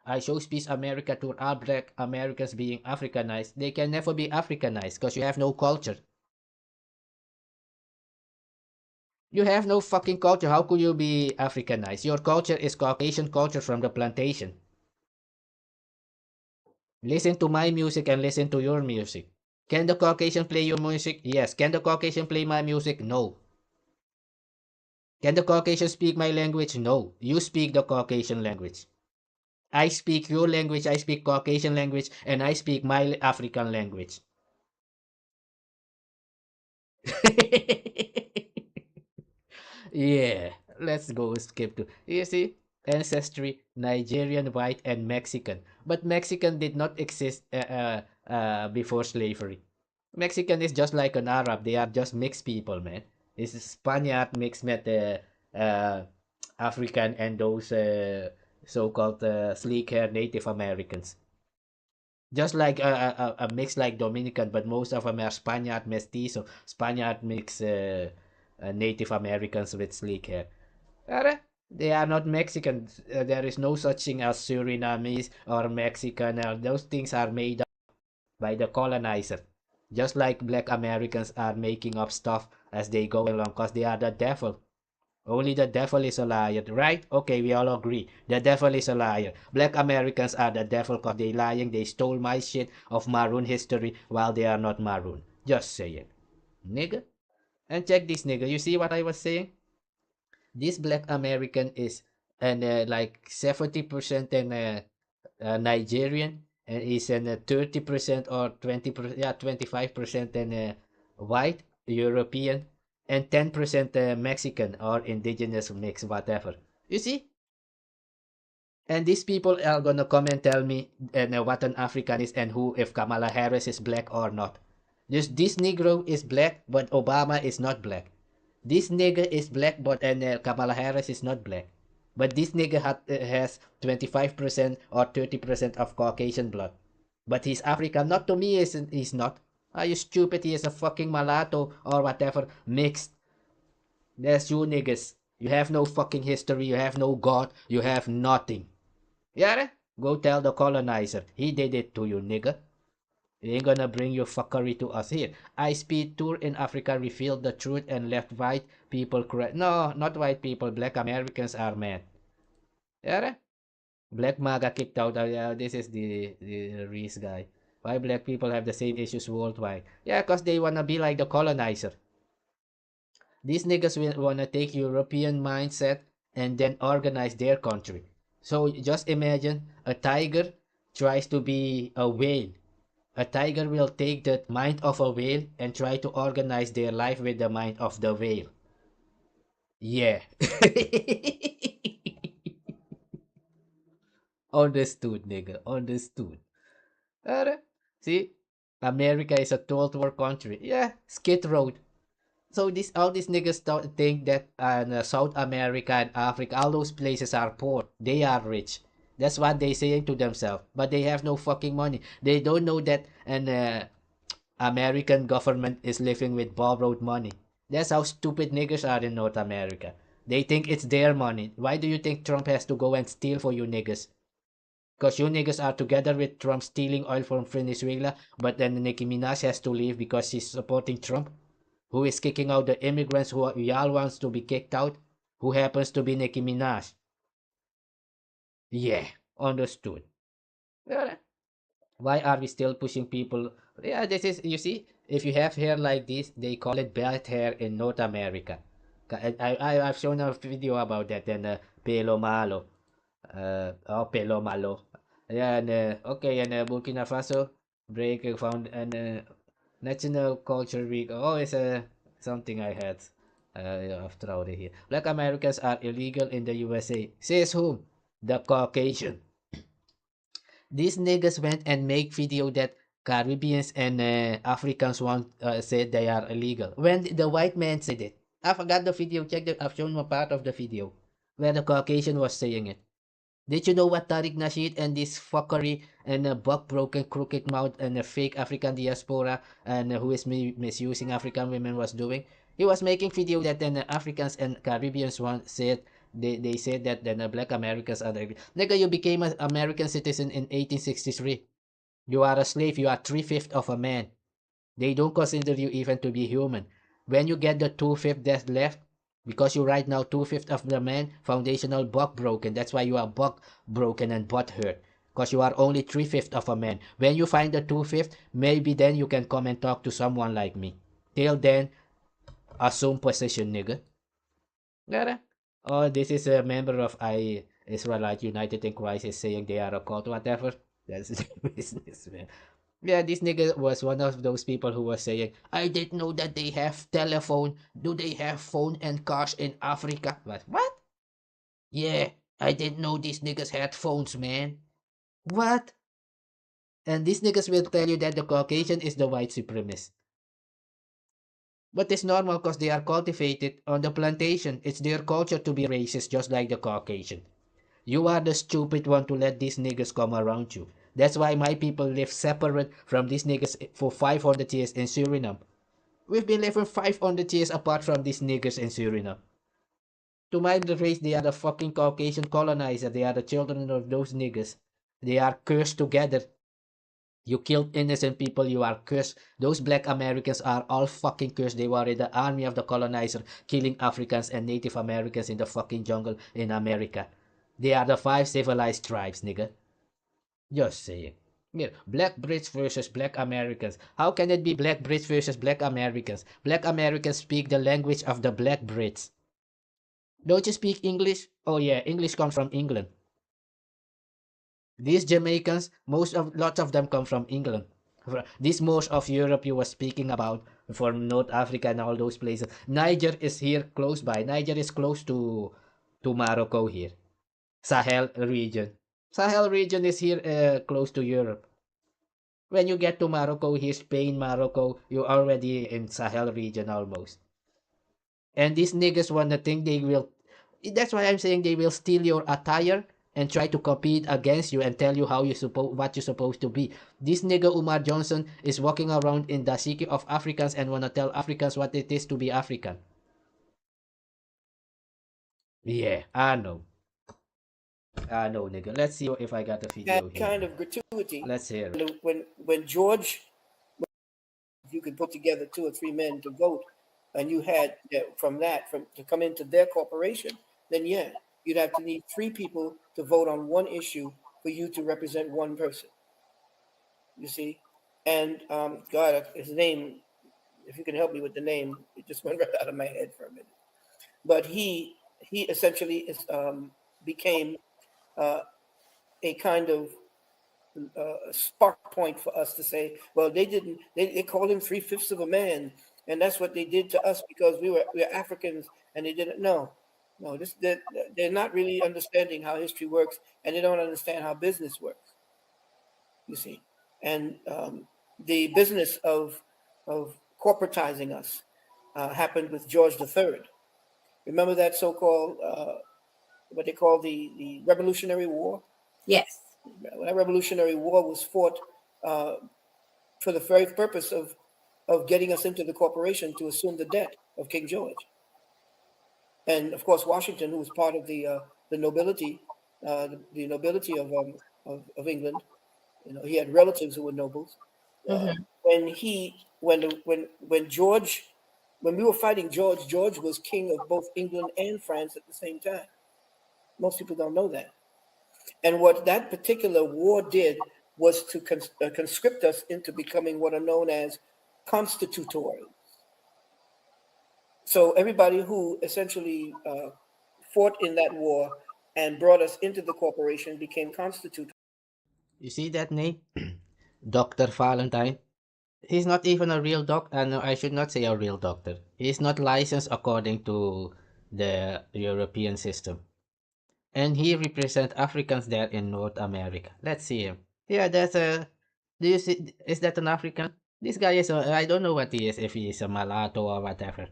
I show Peace America to all black Americans being Africanized. They can never be Africanized because you have no culture. You have no fucking culture. How could you be Africanized? Your culture is Caucasian culture from the plantation. Listen to my music and listen to your music. Can the Caucasian play your music? Yes. Can the Caucasian play my music? No. Can the Caucasian speak my language? No. You speak the Caucasian language. I speak your language, I speak Caucasian language, and I speak my African language. Yeah, let's go skip to. You see, ancestry, Nigerian, white, and Mexican. But Mexican did not exist before slavery. Mexican is just like an Arab. They are just mixed people, man. This is Spaniard mixed with African and those so-called sleek hair Native Americans. Just like a mix like Dominican, but most of them are Spaniard mestizo. Spaniard mix Native Americans with sleek hair. They are not Mexican. There is no such thing as Surinamese or Mexican. Those things are made up by the colonizer. Just like black Americans are making up stuff as they go along because they are the devil. Only the devil is a liar, right? Okay, we all agree. The devil is a liar. Black Americans are the devil because they lying. They stole my shit of Maroon history while they are not Maroon. Just saying. Nigga. And check this, nigga. You see what I was saying? This black American is and like 70% and Nigerian and is an 30% or 20%, yeah, 25% and white European and 10% Mexican or indigenous mix, whatever. You see? And these people are gonna come and tell me what an African is and who if Kamala Harris is black or not. This Negro is black, but Obama is not black. This nigga is black, but Kamala Harris is not black. But this nigga has 25% or 30% of Caucasian blood. But he's African. Not to me, he's not. Are you stupid? He is a fucking mulatto or whatever mixed. That's you niggas. You have no fucking history. You have no God. You have nothing. Yeah? Go tell the colonizer. He did it to you, nigga. He ain't gonna bring your fuckery to us here. Speed tour in Africa revealed the truth and left white people correct. No, not white people. Black Americans are mad. Yeah? Black MAGA kicked out. Yeah, this is the Reese guy. Why black people have the same issues worldwide? Yeah, because they wanna be like the colonizer. These niggas wanna take European mindset and then organize their country. So just imagine a tiger tries to be a whale. A tiger will take the mind of a whale and try to organize their life with the mind of the whale. Yeah. Understood, nigga. Understood. See? America is a third world country. Yeah, Skid Road. So all these niggas think that South America and Africa, all those places are poor. They are rich. That's what they saying to themselves. But they have no fucking money. They don't know that an American government is living with borrowed money. That's how stupid niggas are in North America. They think it's their money. Why do you think Trump has to go and steal for you niggas? Because you niggas are together with Trump stealing oil from Venezuela, but then Nicki Minaj has to leave because she's supporting Trump, who is kicking out the immigrants who y'all wants to be kicked out, who happens to be Nicki Minaj. Yeah, understood. Why are we still pushing people? Yeah, this is, you see, if you have hair like this, they call it belt hair in North America. I've shown a video about that and pelo malo. Pelo malo. Yeah, and okay, and Burkina Faso break found and National Culture Week. Oh, it's something I had. After all here, Black Americans are illegal in the USA. Says whom? The Caucasian. These niggas went and make video that Caribbeans and Africans said they are illegal. When the white man said it. I forgot the video. I've shown you part of the video where the Caucasian was saying it. Did you know what Tariq Nasheed and this fuckery and a buck broken crooked mouth and a fake African diaspora and who is misusing African women was doing? He was making video that then Africans and Caribbeans said they said that then black Americans are the nigga, you became an American citizen in 1863. You are a slave. You are 3/5 of a man. They don't consider you even to be human. When you get the 2/5 that's left, because you right now 2/5 of the man, foundational buck broken. That's why you are buck broken and butt hurt. Because you are only 3/5 of a man. When you find the 2/5, maybe then you can come and talk to someone like me. Till then, assume position, nigga. Gara? Oh, this is a member of Israelite United in Crisis saying they are a cult, whatever. That's their business, man. Yeah, this nigga was one of those people who was saying, I didn't know that they have telephone. Do they have phone and cars in Africa? What? Yeah, I didn't know these niggas had phones, man. What? And these niggas will tell you that the Caucasian is the white supremacist. But it's normal because they are cultivated on the plantation. It's their culture to be racist just like the Caucasian. You are the stupid one to let these niggas come around you. That's why my people live separate from these niggas for 500 years in Suriname. We've been living 500 years apart from these niggas in Suriname. To my race, they are the fucking Caucasian colonizer. They are the children of those niggas. They are cursed together. You killed innocent people, you are cursed. Those black Americans are all fucking cursed. They were in the army of the colonizer, killing Africans and Native Americans in the fucking jungle in America. They are the 5 civilized tribes, nigga. Just saying. Here, black Brits versus black Americans. How can it be black Brits versus black Americans? Black Americans speak the language of the black Brits. Don't you speak English? Oh yeah, English comes from England. These Jamaicans, lots of them come from England. This most of Europe you were speaking about, from North Africa and all those places. Niger is here close by. Niger is close to Morocco here. Sahel region. Sahel region is here close to Europe. When you get to Morocco here, Spain, Morocco, you're already in Sahel region almost. And these niggas wanna think they will. That's why I'm saying they will steal your attire and try to compete against you and tell you what you're supposed to be. This nigga Umar Johnson is walking around in the city of Africans and wanna tell Africans what it is to be African. Yeah, I know. I know, nigga. Let's see if I got the video here. Kind of gratuity. Let's hear it. When George, you could put together 2 or 3 men to vote, and you had to come into their corporation, then yeah, you'd have to need 3 people to vote on one issue for you to represent one person. You see, and God, his name, if you can help me with the name, it just went right out of my head for a minute. But he essentially became a kind of spark point for us to say, well, they called him 3/5 of a man, and that's what they did to us because we're Africans, and they didn't know. No, they're not really understanding how history works, and they don't understand how business works. You see, and the business of corporatizing us happened with George III. Remember that so-called what they call the Revolutionary War? Yes. When that Revolutionary War was fought for the very purpose of getting us into the corporation to assume the debt of King George. And of course, Washington, who was part of the nobility, the nobility of England, you know, he had relatives who were nobles. When we were fighting George, George was king of both England and France at the same time. Most people don't know that. And what that particular war did was to conscript us into becoming what are known as constitutors. So everybody who essentially fought in that war and brought us into the corporation became constitutors. You see that name? Dr. Valentine? He's not even a real doctor. No, I should not say a real doctor. He's not licensed according to the European system. And he represents Africans there in North America. Let's see him. Yeah, Do you see? Is that an African? This guy is. I don't know what he is. If he is a mulatto or whatever.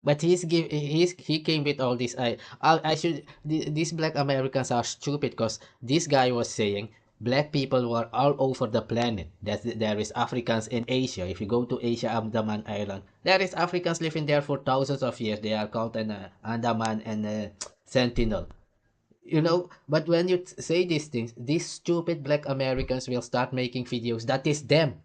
But he came with all this. I should. These black Americans are stupid because this guy was saying black people were all over the planet. That there is Africans in Asia. If you go to Asia, Andaman Island, there is Africans living there for thousands of years. They are called an Andaman and Sentinel. You know, but when you say these things, these stupid black Americans will start making videos. That is them,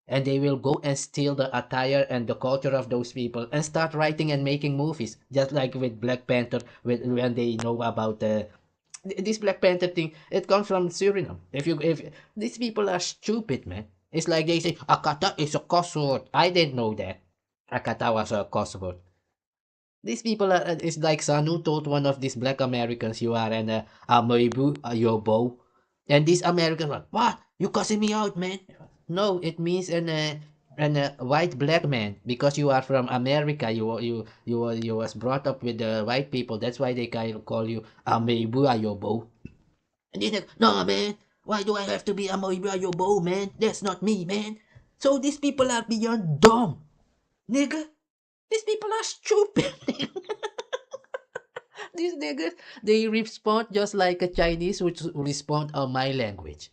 and they will go and steal the attire and the culture of those people and start writing and making movies, just like with Black Panther. When they know about this Black Panther thing, it comes from Suriname. If these people are stupid, man. It's like they say akata is a cuss word. I didn't know that akata was a cuss word. These people are. It's like Sanu told one of these black Americans, "You are an amoibu, yobo," and these Americans were, "What? You cussing me out, man?" No, it means an white black man because you are from America. You was brought up with the white people. That's why they call you amoibu, yobo. And he's like, "No, man. Why do I have to be amoibu, yobo, man? That's not me, man." So these people are beyond dumb, nigga. These people are stupid. These niggas, they respond just like a Chinese would respond on my language.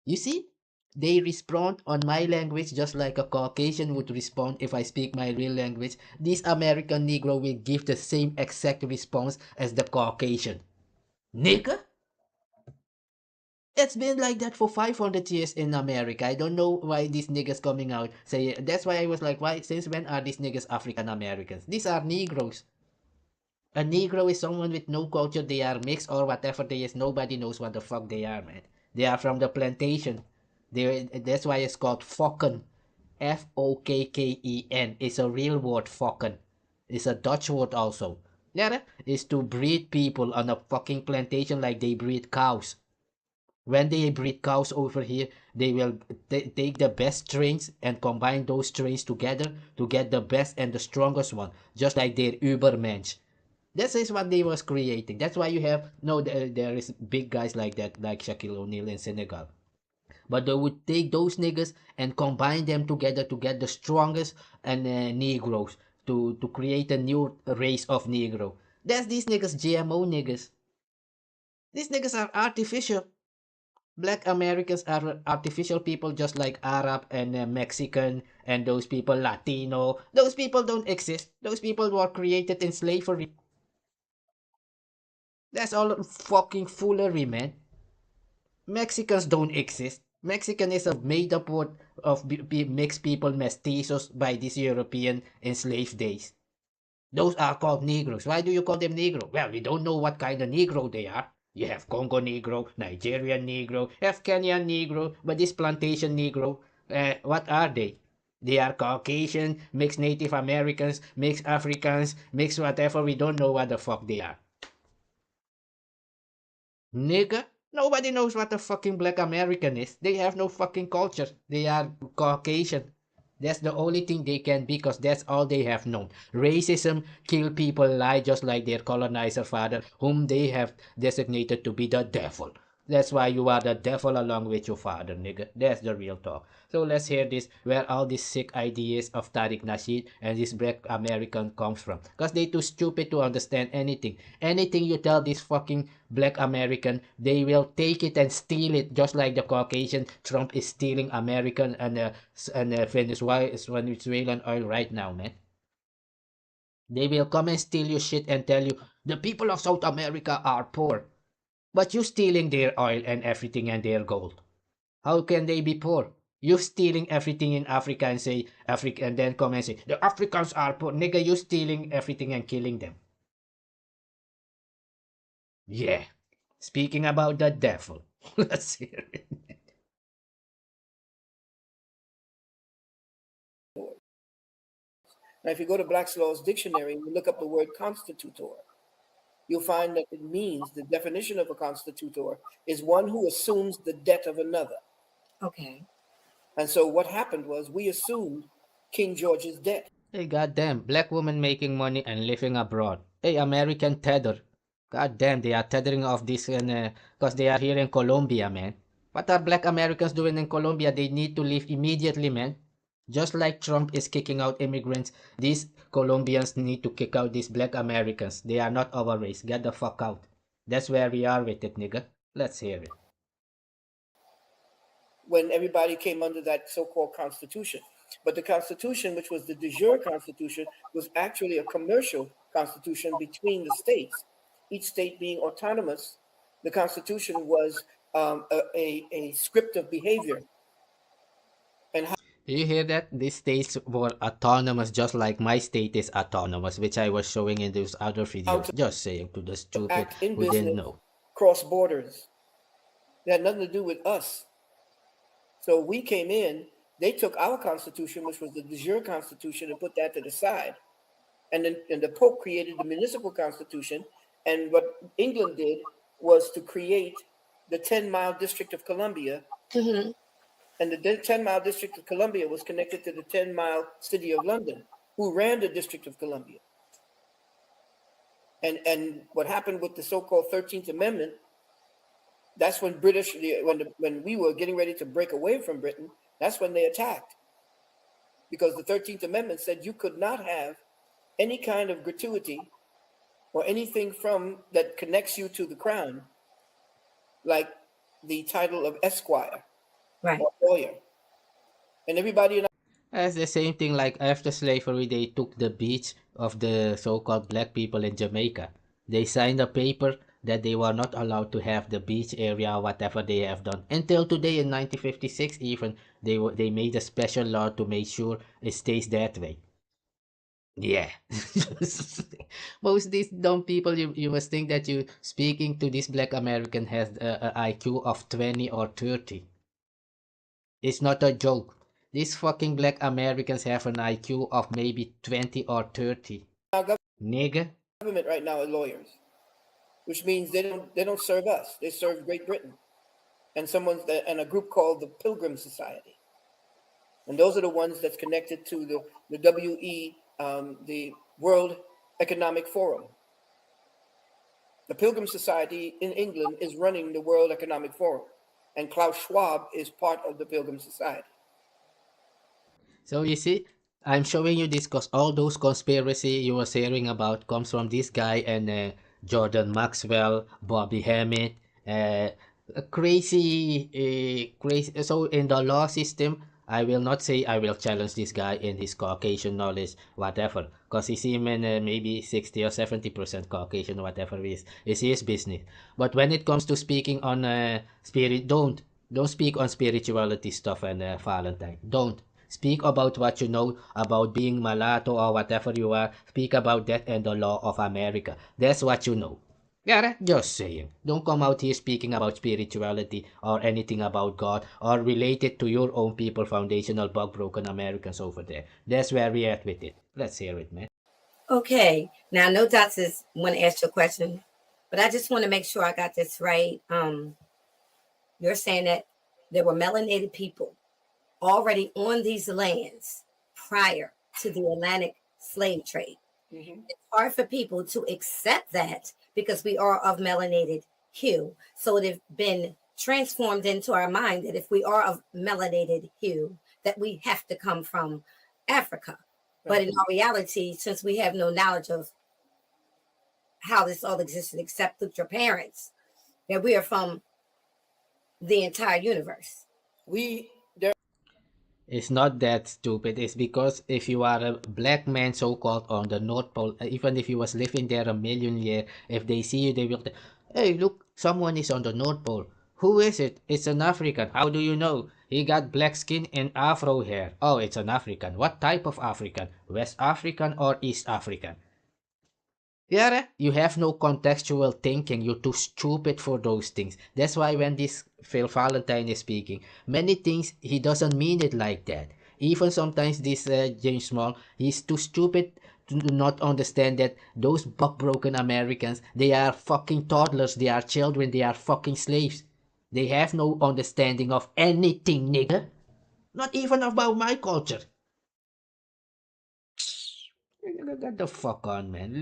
You see? They respond on my language just like a Caucasian would respond if I speak my real language. This American Negro will give the same exact response as the Caucasian. Nigga? It's been like that for 500 years in America. I don't know why these niggas coming out say. That's why I was like, why? Since when are these niggas African Americans? These are Negroes. A Negro is someone with no culture. They are mixed or whatever they is. Nobody knows what the fuck they are, man. They are from the plantation. That's why it's called Fokken. Fokken. It's a real word, Fokken. It's a Dutch word also. Yeah, is to breed people on a fucking plantation like they breed cows. When they breed cows over here, they will take the best strains and combine those strains together to get the best and the strongest one, just like their Ubermensch. This is what they was creating. That's why you have no. There is big guys like that, like Shaquille O'Neal in Senegal. But they would take those niggas and combine them together to get the strongest and Negroes to create a new race of Negro. That's these niggas GMO niggas. These niggas are artificial. Black Americans are artificial people just like Arab and Mexican and those people Latino. Those people don't exist. Those people were created in slavery. That's all fucking foolery, man. Mexicans don't exist. Mexican is a made-up word of mixed people, mestizos by these European enslaved days. Those are called Negroes. Why do you call them Negro? Well, we don't know what kind of Negro they are. You have Congo Negro, Nigerian Negro, you have Kenyan Negro, but this plantation Negro, what are they? They are Caucasian, mixed Native Americans, mixed Africans, mixed whatever. We don't know what the fuck they are. Nigga, nobody knows what a fucking black American is. They have no fucking culture. They are Caucasian. That's the only thing they can be because that's all they have known. Racism, kill people, lie just like their colonizer father, whom they have designated to be the devil. That's why you are the devil along with your father, nigga. That's the real talk. So let's hear this, where all these sick ideas of Tariq Nasheed and this black American comes from. Because they too stupid to understand anything. Anything you tell this fucking black American, they will take it and steal it, just like the Caucasian Trump is stealing American and Venezuelan oil right now, man. They will come and steal your shit and tell you the people of South America are poor. But you stealing their oil and everything and their gold. How can they be poor? You stealing everything in Africa and say Africa and then come and say the Africans are poor. Nigga, you stealing everything and killing them. Yeah. Speaking about the devil. Let's hear it. Now, if you go to Black's Law's dictionary and you look up the word constitutor, you'll find that it means the definition of a constitutor is one who assumes the debt of another. Okay. And so what happened was we assumed King George's debt. Hey, goddamn, black women making money and living abroad. Hey, American tether. Goddamn, they are tethering off this and because they are here in Colombia, man. What are black Americans doing in Colombia? They need to leave immediately, man. Just like Trump is kicking out immigrants, these Colombians need to kick out these black Americans. They are not our race. Get the fuck out. That's where we are with it, nigga. Let's hear it. When everybody came under that so-called constitution. But the constitution, which was the de jure constitution, was actually a commercial constitution between the states, each state being autonomous. The constitution was a script of behavior. And how Do you hear that? These states were autonomous just like my state is autonomous, which I was showing in those other videos. Just saying to the stupid act in who didn't business, know. cross borders. It had nothing to do with us. So we came in, they took our constitution, which was the de jure constitution, and put that to the side. And then the Pope created the municipal constitution. And what England did was to create the 10-mile District of Columbia. Mm-hmm. And the 10-mile District of Columbia was connected to the 10-mile city of London, who ran the District of Columbia. And what happened with the so-called 13th Amendment, that's when when we were getting ready to break away from Britain, that's when they attacked. Because the 13th Amendment said you could not have any kind of gratuity or anything from that connects you to the crown, like the title of Esquire, Right. or lawyer. And everybody in That's the same thing like after slavery, they took the beach of the so-called black people in Jamaica. They signed a paper that they were not allowed to have the beach area, whatever they have done. Until today in 1956 even, they made a special law to make sure it stays that way. Yeah. Most these dumb people, you must think that you speaking to this black American has a IQ of 20 or 30. It's not a joke. These fucking black Americans have an IQ of maybe 20 or 30. our Nigga. government right now are lawyers, which means they don't serve us. They serve Great Britain and and a group called the Pilgrim Society. And those are the ones that's connected to the the World Economic Forum. The Pilgrim Society in England is running the World Economic Forum, and Klaus Schwab is part of the Pilgrim Society. So you see, I'm showing you this because all those conspiracy you was hearing about comes from this guy and Jordan Maxwell, Bobby Hammett, crazy. So in the law system, I will not say I will challenge this guy in his Caucasian knowledge, whatever, because he seem in maybe 60 or 70% Caucasian, whatever it is his business. But when it comes to speaking on spirit, don't speak on spirituality stuff and Valentine. Don't. Speak about what you know about being mulatto or whatever you are. Speak about that and the law of America. That's what you know. Yeah, just saying. Don't come out here speaking about spirituality or anything about God or related to your own people, foundational bug broken Americans over there. That's where we at with it. Let's hear it, man. Okay. Now, no doubts is want to ask you a question, but I just want to make sure I got this right. You're saying that there were melanated people already on these lands prior to the Atlantic slave trade. Mm-hmm. It's hard for people to accept that because we are of melanated hue. So it has been transformed into our mind that if we are of melanated hue, that we have to come from Africa. But in our reality, since we have no knowledge of how this all existed except through your parents, that we are from the entire universe. It's not that stupid. It's because if you are a black man so-called on the North Pole, even if you was living there a million years, if they see you, they will say, hey, look, someone is on the North Pole. Who is it? It's an African. How do you know? He got black skin and afro hair. Oh, it's an African. What type of African? West African or East African? Yeah, you have no contextual thinking. You're too stupid for those things. That's why when this Phil Valentine is speaking, many things he doesn't mean it like that. Even sometimes this James Small, he's too stupid to not understand that those buck-broken Americans, they are fucking toddlers, they are children, they are fucking slaves. They have no understanding of anything, nigga. Not even about my culture. Get the fuck on, man.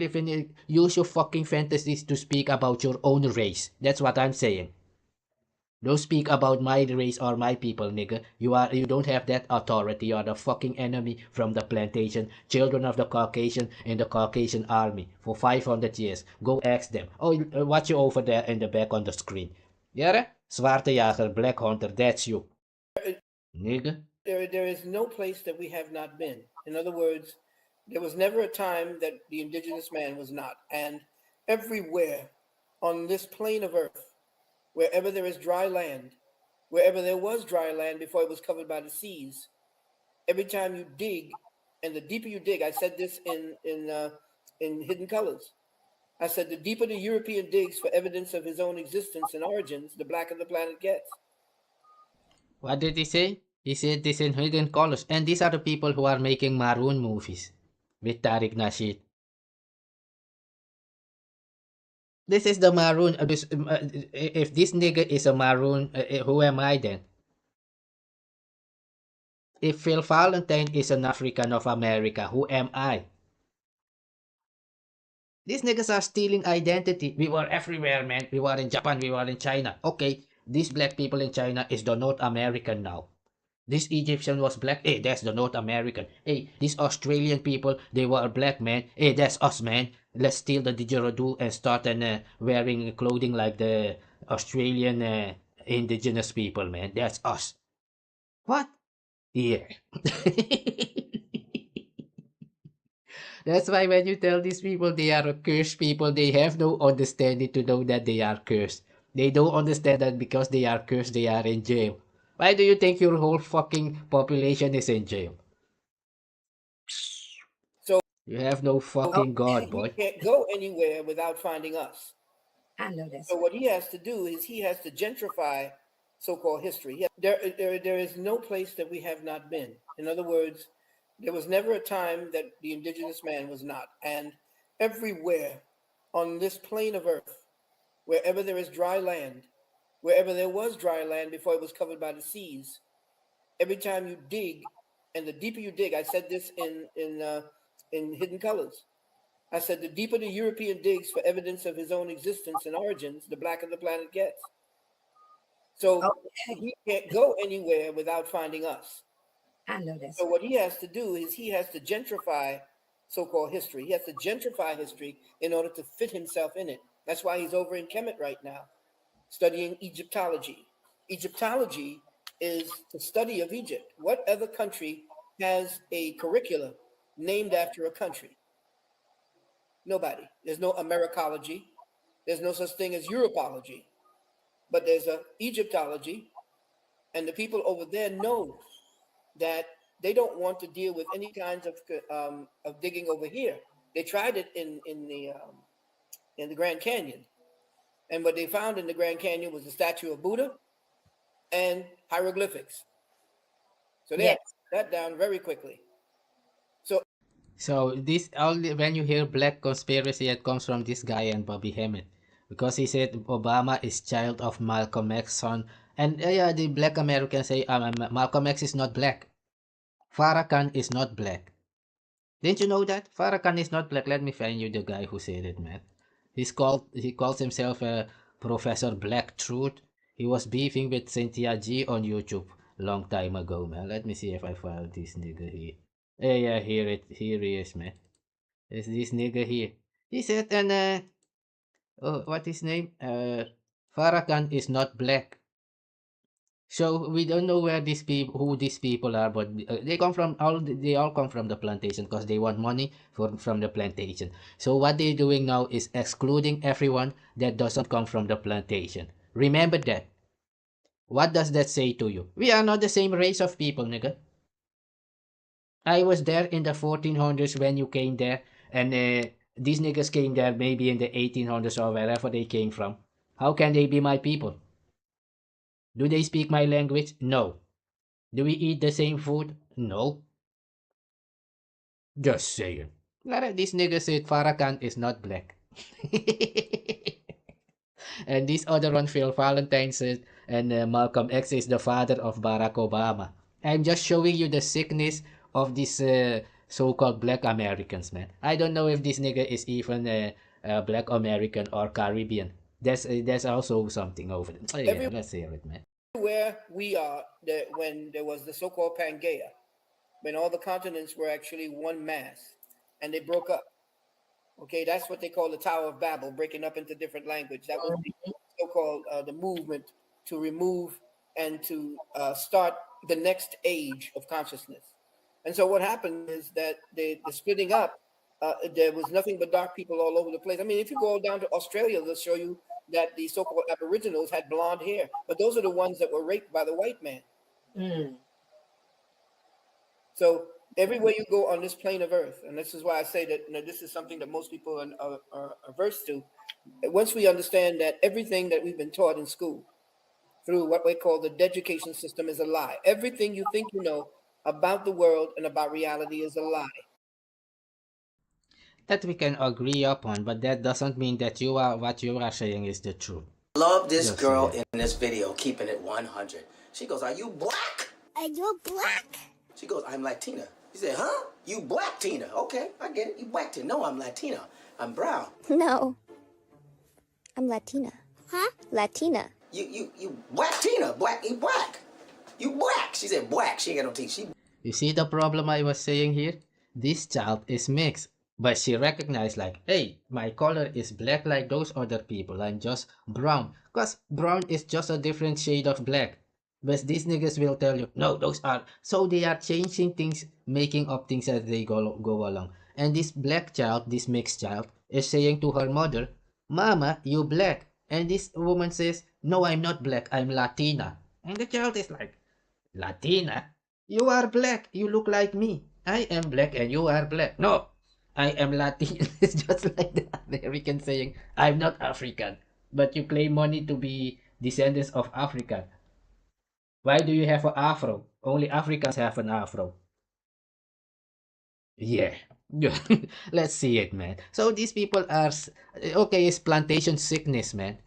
Use your fucking fantasies to speak about your own race. That's what I'm saying. Don't speak about my race or my people, nigga. You don't have that authority. You are the fucking enemy from the plantation, children of the Caucasian in the Caucasian army for 500 years. Go ask them. Oh, watch you over there in the back on the screen. Yeah, Zwaartejager, Black Hunter, that's you. Nigga. There is no place that we have not been. In other words, there was never a time that the indigenous man was not. And everywhere on this plane of earth, wherever there is dry land, wherever there was dry land before it was covered by the seas, every time you dig, and the deeper you dig, I said this in Hidden Colors. I said the deeper the European digs for evidence of his own existence and origins, the blacker the planet gets. What did he say? He said this in Hidden Colors. And these are the people who are making Maroon movies with Tariq Nasheed. This is the Maroon. If this nigga is a Maroon, who am I then? If Phil Valentine is an African of America, who am I? These niggas are stealing identity. We were everywhere, man. We were in Japan, we were in China. Okay, these black people in China is the North American now. This Egyptian was black. Hey, that's the North American. Hey, these Australian people, they were black, man. Hey, that's us, man. Let's steal the didgeridoo and start wearing clothing like the Australian indigenous people, man. That's us. What? Yeah. That's why when you tell these people they are a cursed people, they have no understanding to know that they are cursed. They don't understand that because they are cursed, they are in jail. Why do you think your whole fucking population is in jail? So you have no fucking God, boy. He can't go anywhere without finding us. I know this. So what he has to do is he has to gentrify so-called history. There is no place that we have not been. In other words, there was never a time that the indigenous man was not. And everywhere on this plane of earth, wherever there is dry land, wherever there was dry land before it was covered by the seas, every time you dig, and the deeper you dig, I said this in Hidden Colors. I said the deeper the European digs for evidence of his own existence and origins, the blacker the planet gets. So he can't go anywhere without finding us. I know this. So what he has to do is he has to gentrify so-called history. He has to gentrify history in order to fit himself in it. That's why he's over in Kemet right now, studying Egyptology. Egyptology is the study of Egypt. What other country has a curricula named after a country? Nobody. There's no Americology. There's no such thing as Europology. But there's a Egyptology, and the people over there know that they don't want to deal with any kinds of digging over here. They tried it in the Grand Canyon, and what they found in the Grand Canyon was the statue of Buddha and hieroglyphics. So they had that down very quickly. So this only when you hear black conspiracy, it comes from this guy and Bobby Hemmett, because he said Obama is child of Malcolm X's son, and yeah, the black Americans say Malcolm X is not black. Farakhan is not black. Didn't you know that? Farakhan is not black. Let me find you the guy who said it, man. He calls himself Professor Black Truth. He was beefing with Cynthia G on YouTube long time ago, man. Let me see if I found this nigga here. Yeah, here he is, man. It's this nigga here. He said, and what his name? Farakhan is not black. So we don't know who these people are, but they all come from the plantation because they want money from the plantation. So what they're doing now is excluding everyone that doesn't come from the plantation. Remember that. What does that say to you? We are not the same race of people, nigga. I was there in the 1400s when you came there, and these niggas came there maybe in the 1800s or wherever they came from. How can they be my people? Do they speak my language? No. Do we eat the same food? No. Just saying. This nigga said Farakhan is not black. And this other one, Phil Valentine, said, and Malcolm X is the father of Barack Obama. I'm just showing you the sickness of these so-called black Americans, man. I don't know if this nigga is even a black American or Caribbean. There's also something over there. Oh, yeah, let's hear it, man. Where we are, when there was the so-called Pangea, when all the continents were actually one mass, and they broke up. Okay, that's what they call the Tower of Babel, breaking up into different language. That was the so-called the movement to remove and to start the next age of consciousness. And so what happened is that the splitting up, there was nothing but dark people all over the place. I mean, if you go down to Australia, they'll show you that the so-called Aboriginals had blonde hair, but those are the ones that were raped by the white man. So everywhere you go on this plane of earth, and this is why I say that this is something that most people are averse to. Once we understand that everything that we've been taught in school through what we call the education system is a lie. Everything you think you know about the world and about reality is a lie. That we can agree upon, but that doesn't mean that what you are saying is the truth. Love this Just girl say in this video, keeping it 100. She goes, "Are you black?" Are you black? She goes, "I'm Latina." He said, "Huh? You black Tina? Okay, I get it. You black Tina? No, I'm Latina. I'm brown." No. I'm Latina. Huh? Latina. You black Tina? Black? You black? You black? She said black. She ain't got no teeth. She. You see the problem I was saying here? This child is mixed, but she recognized like, hey, my color is black like those other people. I'm just brown. Because brown is just a different shade of black. But these niggas will tell you, no, those are... So they are changing things, making up things as they go along. And this black child, this mixed child, is saying to her mother, Mama, you black. And this woman says, no, I'm not black, I'm Latina. And the child is like, Latina? You are black, you look like me. I am black and you are black. No, I am Latin. It's just like the American saying, I'm not African. But you claim money to be descendants of African. Why do you have an afro? Only Africans have an afro. Yeah. Let's see it, man. So these people are... Okay, it's plantation sickness, man.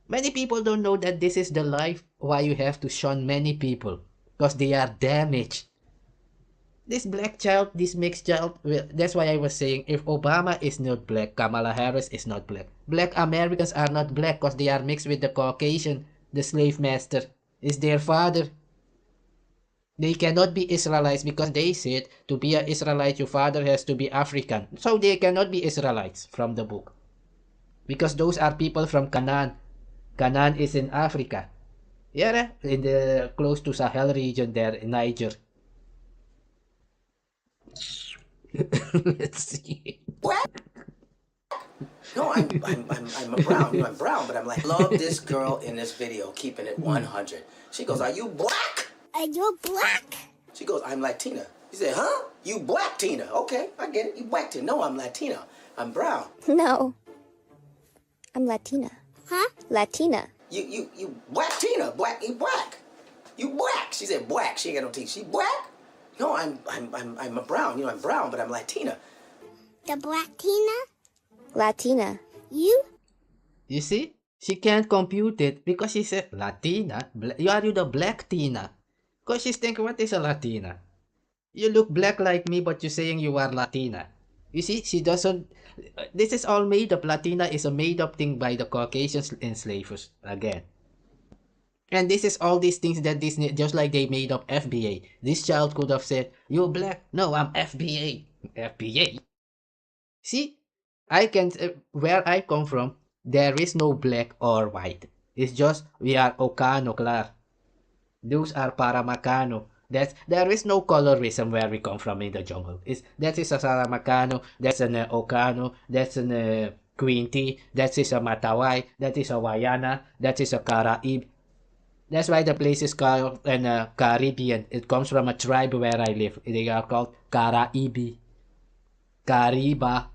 Many people don't know that this is the life why you have to shun many people. Because they are damaged. This black child, this mixed child, well, that's why I was saying, if Obama is not black, Kamala Harris is not black. Black Americans are not black because they are mixed with the Caucasian. The slave master is their father. They cannot be Israelites because they said to be an Israelite, your father has to be African. So they cannot be Israelites from the book. Because those are people from Canaan. Canaan is in Africa. Yeah, in the close to Sahel region there in Niger. Let's see. What? No, I'm a brown. I'm brown, but I'm like, love this girl in this video, keeping it 100. She goes, "Are you black?" Are you black? She goes, "I'm Latina." He said, "Huh? You black Tina? Okay, I get it. You black Tina? No, I'm Latina. I'm brown." No. I'm Latina. Huh? Latina. You black Tina? Black? You black? You black? She said black. She ain't got no teeth. She black? No, I'm a brown. You know, I'm brown, but I'm Latina. The black Tina? Latina. You? You see? She can't compute it because she said, Latina? Are you the black Tina? Because she's thinking, what is a Latina? You look black like me, but you're saying you are Latina. You see, she doesn't... This is all made up. Latina is a made up thing by the Caucasian enslavers, again. And this is all these things that Disney, just like they made up FBA. This child could have said, you're black. No, I'm FBA. FBA? See? I can... where I come from, there is no black or white. It's just, we are Ohkano, klar. Those are Paramacano. There is no colorism where we come from in the jungle. That is a Saramacano, that's an Ohkano, that's an Quinty, that is a Matawai, that is a Wayana, that is a Karaib. That's why the place is called an Caribbean. It comes from a tribe where I live. They are called Caraibi. Cariba.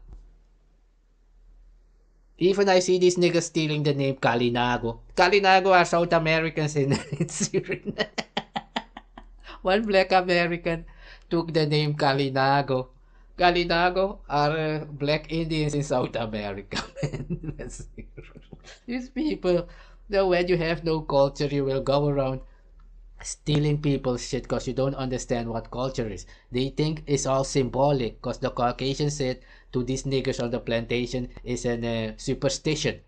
Even I see these niggas stealing the name Kalinago. Kalinago are South Americans in Syria. One black American took the name Kalinago. Kalinago are black Indians in South America. These people, when you have no culture, you will go around stealing people's shit because you don't understand what culture is. They think it's all symbolic because the Caucasian said to these niggas on the plantation is a superstition.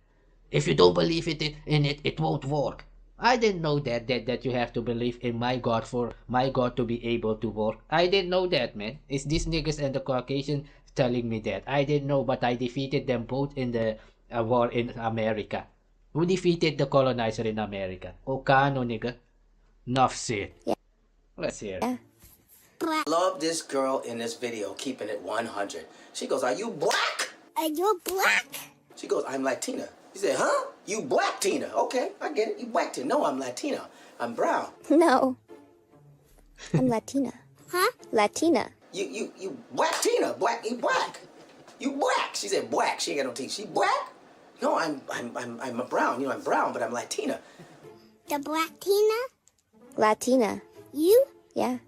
If you don't believe in it, it won't work. I didn't know that you have to believe in my God for my God to be able to work. I didn't know that, man. It's these niggas and the Caucasian telling me that. I didn't know, but I defeated them both in the war in America. Who defeated the colonizer in America? OHkano, nigga. Enough said. Yeah. Let's hear it. Yeah. Black. Love this girl in this video, keeping it 100. She goes, "Are you black?" Are you black? She goes, "I'm Latina." He said, "Huh? You black Tina? Okay, I get it. You black Tina? No, I'm Latina. I'm brown. No. I'm Latina. Huh? Latina. You black Tina? Black? You black? You black?" She said, "Black." She ain't got no teeth. She black? No, I'm a brown. You know, I'm brown, but I'm Latina. The black Tina? Latina. You? Yeah.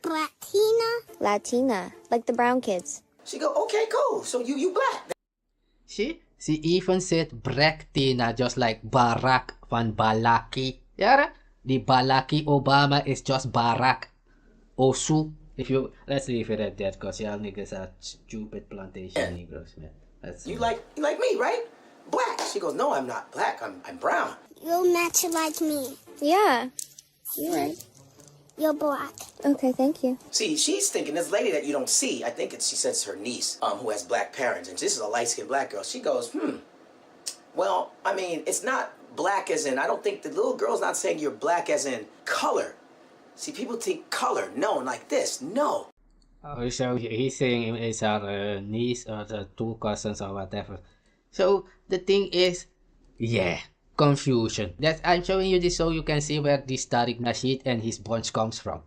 Black Tina? Latina. Like the brown kids. She go, "Okay, cool. So you black?" She even said Black Tina, just like Barack van Balaki. Yeah, the Balaki Obama is just Barack. Osu. Let's leave it at that, cause y'all niggas are stupid plantation Negroes, man. You like me, right? Black. She goes, "No, I'm not black. I'm brown." You're not like me. Yeah. You're right. You're black. Okay, thank you. See, she's thinking this lady that you don't see. I think she says it's her niece, who has black parents, and this is a light-skinned black girl. She goes, Well, I mean, it's not black as in. I don't think the little girl's not saying you're black as in color. See, people think color. No, like this. No. Oh, so he's saying it's our niece or the two cousins or whatever. So the thing is, yeah, confusion. I'm showing you this so you can see where this Tariq Nasheed and his bunch comes from.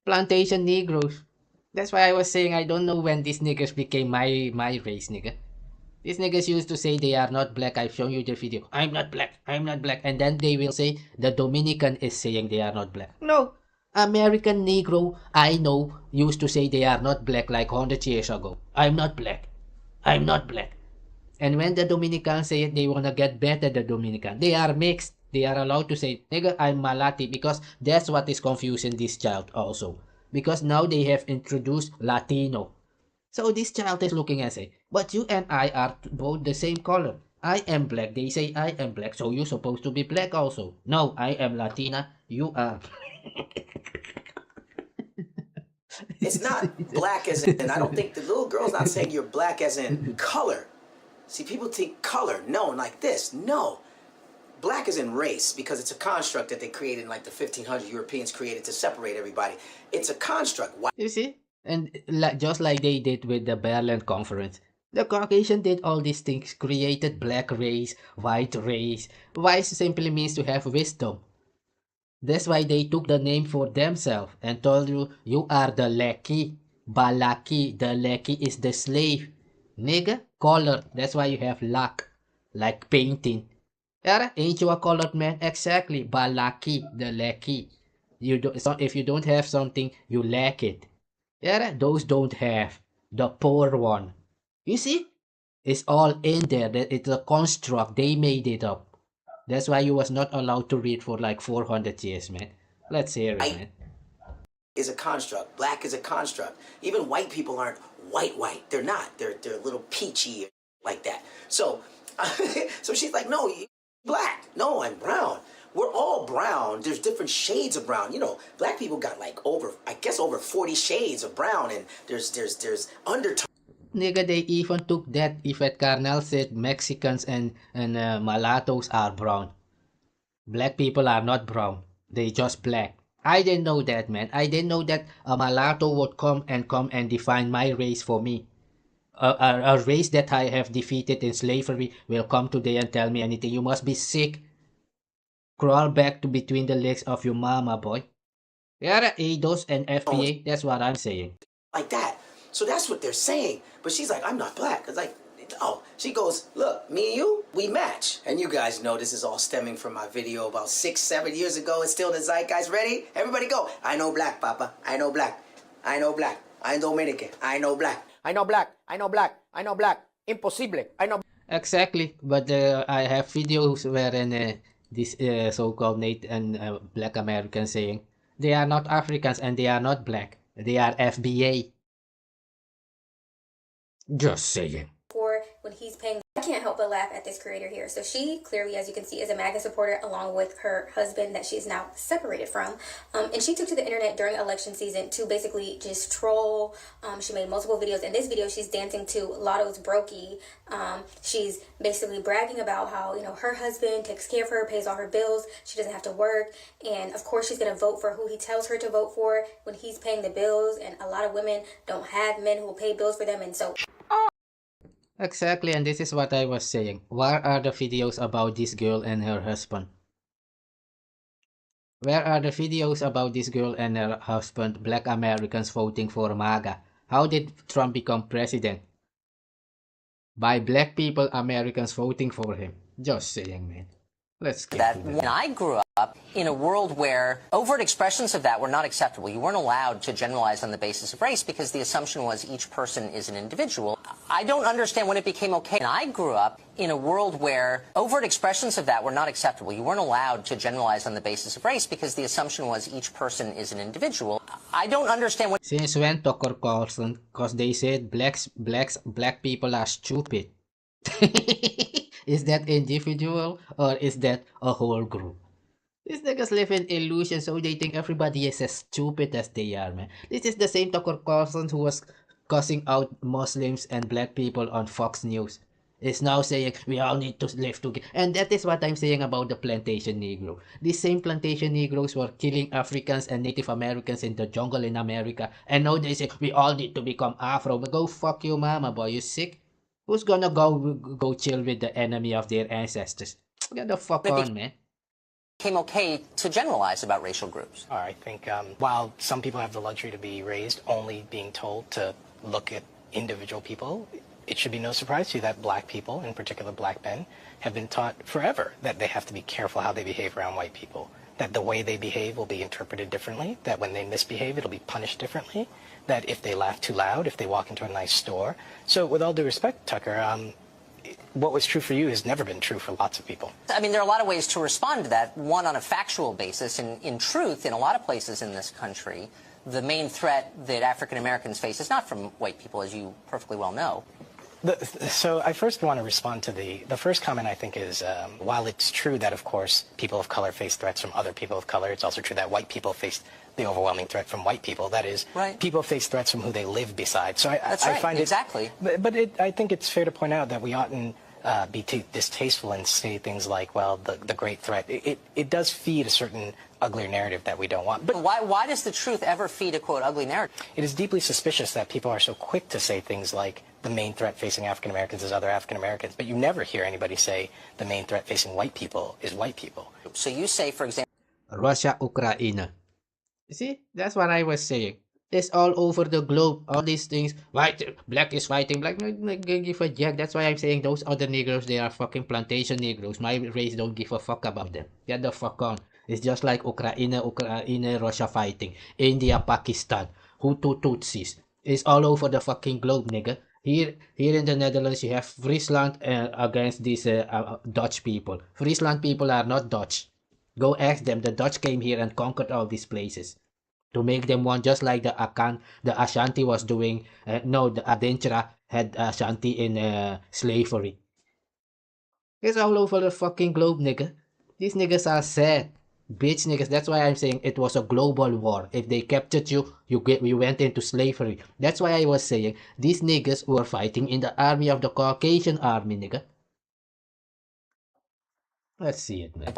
Plantation Negroes. That's why I was saying I don't know when these niggas became my race, nigga. These niggas used to say they are not black. I've shown you the video. I'm not black. I'm not black. And then they will say the Dominican is saying they are not black. No. American Negro, I know, used to say they are not black like 100 years ago. I'm not black. I'm not black. And when the Dominicans say it, they wanna get better the Dominican. They are mixed. They are allowed to say, nigga, I'm Malati, because that's what is confusing this child also. Because now they have introduced Latino. So this child is looking and say, but you and I are both the same color. I am black. They say I am black, so you're supposed to be black also. No, I am Latina. You are. It's not black as in. I don't think the little girl's not saying you're black as in color. See, people think color. No, like this. No. Black is in race because it's a construct that they created in like the 1500s. Europeans created to separate everybody. It's a construct. Why? You see? And just like they did with the Berlin Conference. The Caucasian did all these things, created black race, white race. Wise simply means to have wisdom. That's why they took the name for themselves and told you, you are the Leki, Balaki. The Leki is the slave. Nigga, color. That's why you have lack, like painting. Yeah, ain't you a colored man? Exactly, Balaki, the Leki. If you don't have something, you lack it. Yeah, those don't have. The poor one. You see? It's all in there. It's a construct. They made it up. That's why you was not allowed to read for like 400 years, man. Let's hear it, man. Is a construct. Black is a construct. Even white people aren't white. They're not. They're a little peachy like that. So, so she's like, no, you're black. No, I'm brown. We're all brown. There's different shades of brown. You know, black people got like over 40 shades of brown, and there's undertones. Nigga, they even took that. Yvette Carnell said Mexicans and mulattoes are brown. Black people are not brown. They just black. I didn't know that, man. I didn't know that a mulatto would come and define my race for me. A race that I have defeated in slavery will come today and tell me anything. You must be sick. Crawl back to between the legs of your mama, boy. Yeah, ADOS and FBA. That's what I'm saying. Like that. So that's what they're saying. But she's like, I'm not black. It's like, oh, she goes, look, me and you, we match. And you guys know this is all stemming from my video about 6-7 years ago. It's still in the zeitgeist. Ready? Everybody go. I know black, Papa. I know black. I know black. I'm Dominican. I know black. I know black. I know black. I know black. Impossible. I know. Exactly. But I have videos wherein this so-called Native and black Americans saying they are not Africans and they are not black. They are FBA. Just saying. For when he's paying, I can't can't help but laugh at this creator here. So she clearly, as you can see, is a MAGA supporter along with her husband that she's now separated from. And she took to the internet during election season to basically just troll. She made multiple videos. In this video, she's dancing to Lotto's Brokey. She's basically bragging about how, you know, her husband takes care of her, pays all her bills. She doesn't have to work. And of course, she's going to vote for who he tells her to vote for when he's paying the bills. And a lot of women don't have men who will pay bills for them. And so Exactly, and this is what I was saying. Where are the videos about this girl and her husband? Where are the videos about this girl and her husband, black Americans voting for MAGA? How did Trump become president? By black people, Americans voting for him. Just saying, man. Let's get that to when I grew up in a world where overt expressions of that were not acceptable. You weren't allowed to generalize on the basis of race because the assumption was each person is an individual. I don't understand when it became okay. And I grew up in a world where overt expressions of that were not acceptable. You weren't allowed to generalize on the basis of race because the assumption was each person is an individual. I don't understand when... Since when, Tucker Carlson? Because they said black people are stupid. Is that individual or is that a whole group? These niggas live in illusion, so they think everybody is as stupid as they are, man. This is the same Tucker Carlson who was cussing out Muslims and black people on Fox News. Is now saying we all need to live together. And that is what I'm saying about the plantation Negro. These same plantation Negroes were killing Africans and Native Americans in the jungle in America. And now they say we all need to become Afro. But go fuck your mama, boy. You sick? Who's gonna go chill with the enemy of their ancestors? Get the fuck on, man. Became okay to generalize about racial groups. I think while some people have the luxury to be raised only being told to look at individual people, it should be no surprise to you that black people, in particular black men, have been taught forever that they have to be careful how they behave around white people, that the way they behave will be interpreted differently, that when they misbehave it'll be punished differently, that if they laugh too loud, if they walk into a nice store. So with all due respect, Tucker, what was true for you has never been true for lots of people. I mean, there are a lot of ways to respond to that. One, on a factual basis, and in truth, in a lot of places in this country, the main threat that African Americans face is not from white people, as you perfectly well know. So I first want to respond to the first comment. I think is, while it's true that, of course, people of color face threats from other people of color, it's also true that white people face the overwhelming threat from white people. That is, right. People face threats from who they live beside. So I find exactly. I think it's fair to point out that we oughtn't be too distasteful and say things like, well, the great threat. It does feed a certain uglier narrative that we don't want. But why does the truth ever feed a, quote, ugly narrative? It is deeply suspicious that people are so quick to say things like the main threat facing African Americans is other African Americans, but you never hear anybody say the main threat facing white people is white people. So you say, for example, Russia, Ukraine. You see, that's what I was saying. It's all over the globe. All these things, white, black is fighting black. No, give a jack. That's why I'm saying those other Negroes, they are fucking plantation Negroes. My race don't give a fuck about them. Get the fuck on. It's just like Ukraine, Russia fighting. India, Pakistan, Hutu, Tutsis. It's all over the fucking globe, nigga. Here in the Netherlands, you have Friesland against these Dutch people. Friesland people are not Dutch. Go ask them. The Dutch came here and conquered all these places to make them one, just like the Ashanti was doing. No, the Adentra had Ashanti in slavery. It's all over the fucking globe, nigga. These niggas are sad. Bitch niggas. That's why I'm saying it was a global war. If they captured you, you went into slavery. That's why I was saying these niggas were fighting in the army of the Caucasian army, nigga. Let's see it, man.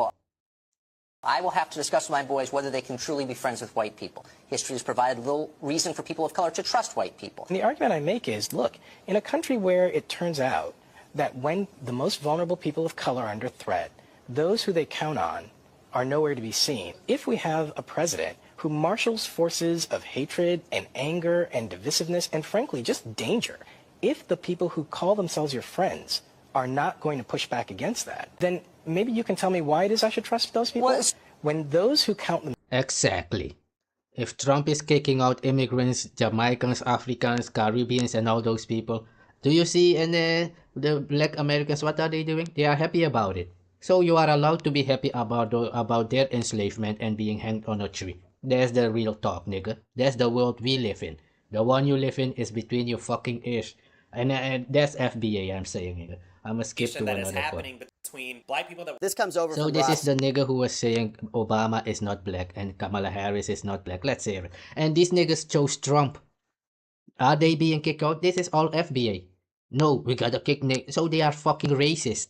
I will have to discuss with my boys whether they can truly be friends with white people. History has provided little reason for people of color to trust white people. And the argument I make is, look, in a country where it turns out that when the most vulnerable people of color are under threat, those who they count on are nowhere to be seen. If we have a president who marshals forces of hatred and anger and divisiveness and, frankly, just danger, if the people who call themselves your friends are not going to push back against that, then maybe you can tell me why it is I should trust those people? When those who count them... Exactly. If Trump is kicking out immigrants, Jamaicans, Africans, Caribbeans, and all those people, do you see the black Americans, what are they doing? They are happy about it. So you are allowed to be happy about their enslavement and being hanged on a tree. That's the real talk, nigga. That's the world we live in. The one you live in is between your fucking ears. And that's FBA, I'm saying, nigga. I'm gonna skip to that is another part. happening between black people that This comes over So from this is Ross. the nigga who was saying Obama is not black and Kamala Harris is not black. Let's hear it. And these niggas chose Trump. Are they being kicked out? This is all FBA. No, we gotta kick Nick. So they are fucking racist.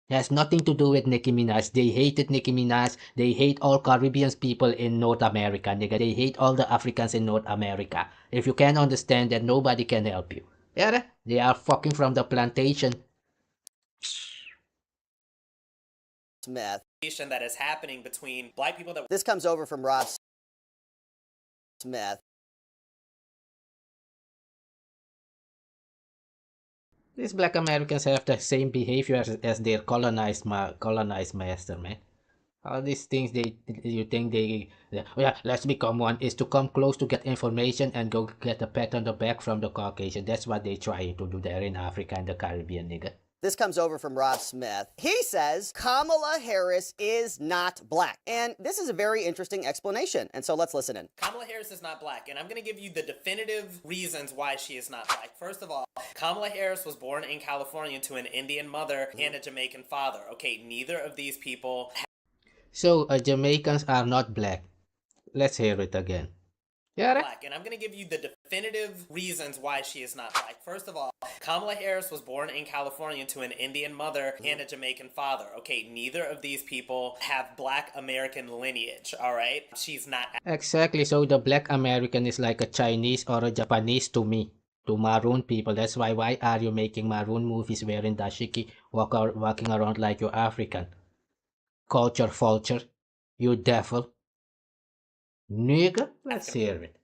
It has nothing to do with Nicki Minaj. They hated Nicki Minaj. They hate all Caribbean people in North America, nigga. They hate all the Africans in North America. If you can't understand that, nobody can help you. Yeah, they are fucking from the plantation. Smith. that is happening between black people that This comes over from Ross Smith. These black Americans have the same behavior as their colonized master, man. All these things you think yeah, let's become one is to come close to get information and go get a pat on the back from the Caucasian. That's what they trying to do there in Africa and the Caribbean, nigga. This comes over from Ross Smith. He says Kamala Harris is not black. And this is a very interesting explanation. And so let's listen in. Kamala Harris is not black, and I'm going to give you the definitive reasons why she is not black. First of all, Kamala Harris was born in California to an Indian mother and a Jamaican father. Okay, neither of these people. So Jamaicans are not black. Let's hear it again. Yeah, black, and I'm going to give you the definitive reasons why she is not black. First of all, Kamala Harris was born in California to an Indian mother and a Jamaican father. Okay, neither of these people have black American lineage, all right? She's not. Exactly, so the black American is like a Chinese or a Japanese to me, to Maroon people. That's why are you making Maroon movies wearing dashiki, walking around like you're African? Culture vulture, you devil. Nigga, let's hear it.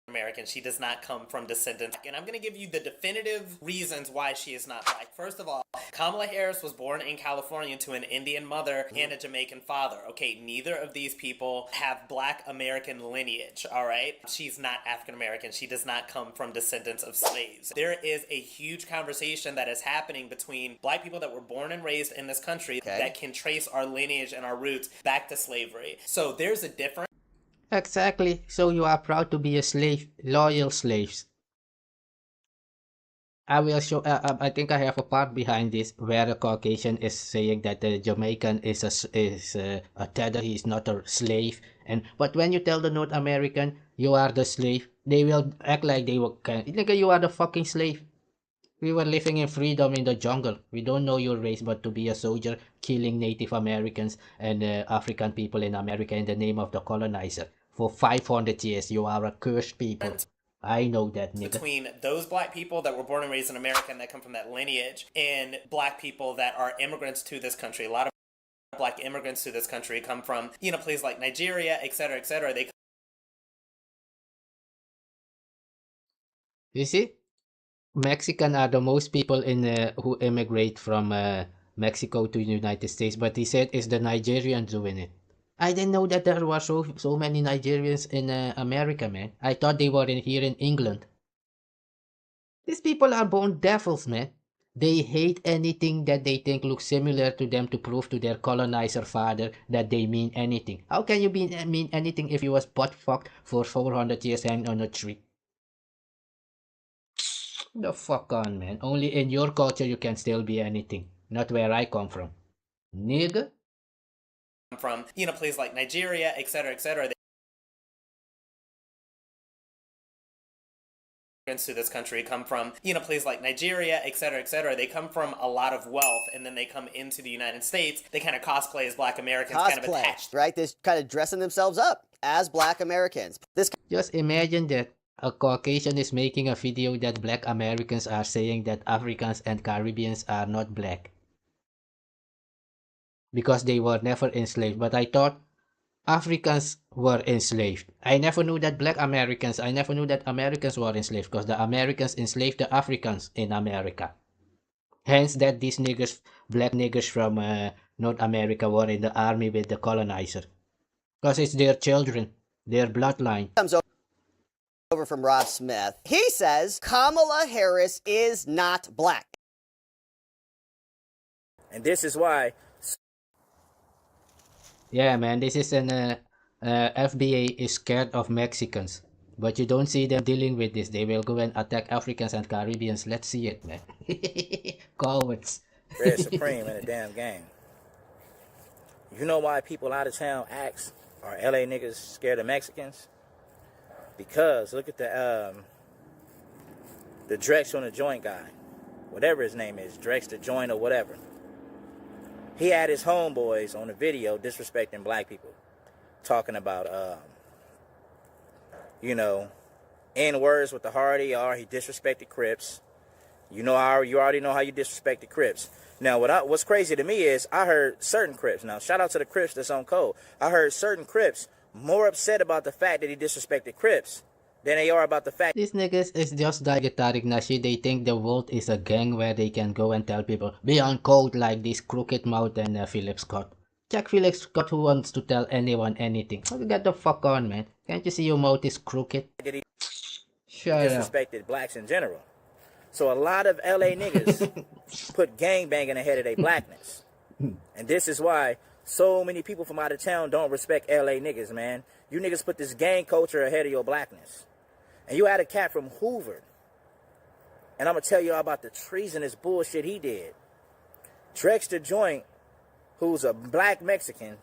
American. She does not come from descendants. And I'm going to give you the definitive reasons why she is not black. First of all, Kamala Harris was born in California to an Indian mother and a Jamaican father. Okay, neither of these people have black American lineage, all right? She's not African American. She does not come from descendants of slaves. There is a huge conversation that is happening between black people that were born and raised in this country that can trace our lineage and our roots back to slavery. So there's a difference. Exactly, so you are proud to be a slave, loyal slaves. I will show, I think I have a part behind this where a Caucasian is saying that the Jamaican is a tether, he is not a slave. But when you tell the North American you are the slave, they will act like they were, nigga, you are the fucking slave. We were living in freedom in the jungle. We don't know your race, but to be a soldier, killing Native Americans and African people in America in the name of the colonizer. For 500 years, you are a cursed people. I know that, nigga. Between those black people that were born and raised in America and that come from that lineage and black people that are immigrants to this country. A lot of black immigrants to this country come from, places like Nigeria, etc., etc. You see? Mexican are the most people who immigrate from Mexico to the United States, but he said it's the Nigerians doing it. I didn't know that there were so many Nigerians in America, man. I thought they were here in England. These people are born devils, man. They hate anything that they think looks similar to them to prove to their colonizer father that they mean anything. How can you mean anything if you was butt fucked for 400 years hanging on a tree? The fuck on, man. Only in your culture you can still be anything. Not where I come from. Nigga. From, places like Nigeria, etc., etc. To this country come from, places like Nigeria, etc., etc. They come from a lot of wealth, and then they come into the United States. They kind of cosplay as black Americans, kind of attached. Right? They're kind of dressing themselves up as black Americans. Just imagine that a Caucasian is making a video that black Americans are saying that Africans and Caribbeans are not black. Because they were never enslaved. But I thought Africans were enslaved. I never knew that I never knew that Americans were enslaved because the Americans enslaved the Africans in America. Hence that these niggers, black niggers from North America were in the army with the colonizer. Because it's their children, their bloodline. Comes over from Ross Smith. He says Kamala Harris is not black. And this is why. Yeah, man, this is an FBA is scared of Mexicans. But you don't see them dealing with this. They will go and attack Africans and Caribbeans. Let's see it, man. Cowards. Red Supreme in the damn game. You know why people out of town ask, are LA niggas scared of Mexicans? Because look at the Drex on the joint guy. Whatever his name is, Drex the joint or whatever. He had his homeboys on the video disrespecting black people. Talking about, you know, N-words with the hard ER. He disrespected Crips. You already know how you disrespect the Crips. Now, what's crazy to me is I heard certain Crips. Now, shout out to the Crips that's on code. I heard certain Crips more upset about the fact that he disrespected Crips than they are about the fact These niggas is just like Tariq Nasheed. They think the world is a gang where they can go and tell people, be on code like this crooked mouth and Philip Scott. Jack Philip Scott who wants to tell anyone anything. Oh, get the fuck on, man. Can't you see your mouth is crooked? that he Shut up. disrespected blacks in general. So a lot of LA niggas put gangbanging ahead of their blackness. And this is why so many people from out of town don't respect LA niggas, man. You niggas put this gang culture ahead of your blackness. And you had a cat from Hoover. And I'm going to tell you all about the treasonous bullshit he did. Drex the Joint, who's a black Mexican,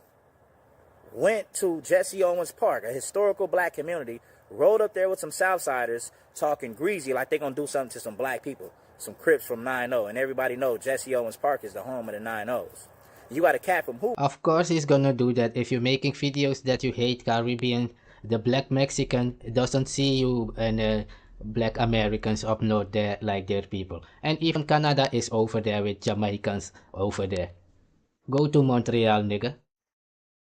went to Jesse Owens Park, a historical black community, rode up there with some Southsiders talking greasy like they're going to do something to some black people, some Crips from 9-0. And everybody knows Jesse Owens Park is the home of the 9-0s. You got a cat from Hoover. Of course he's gonna do that. If you're making videos that you hate Caribbean, the black Mexican doesn't see you and black Americans up north there like their people. And even Canada is over there with Jamaicans over there. Go to Montreal, nigga.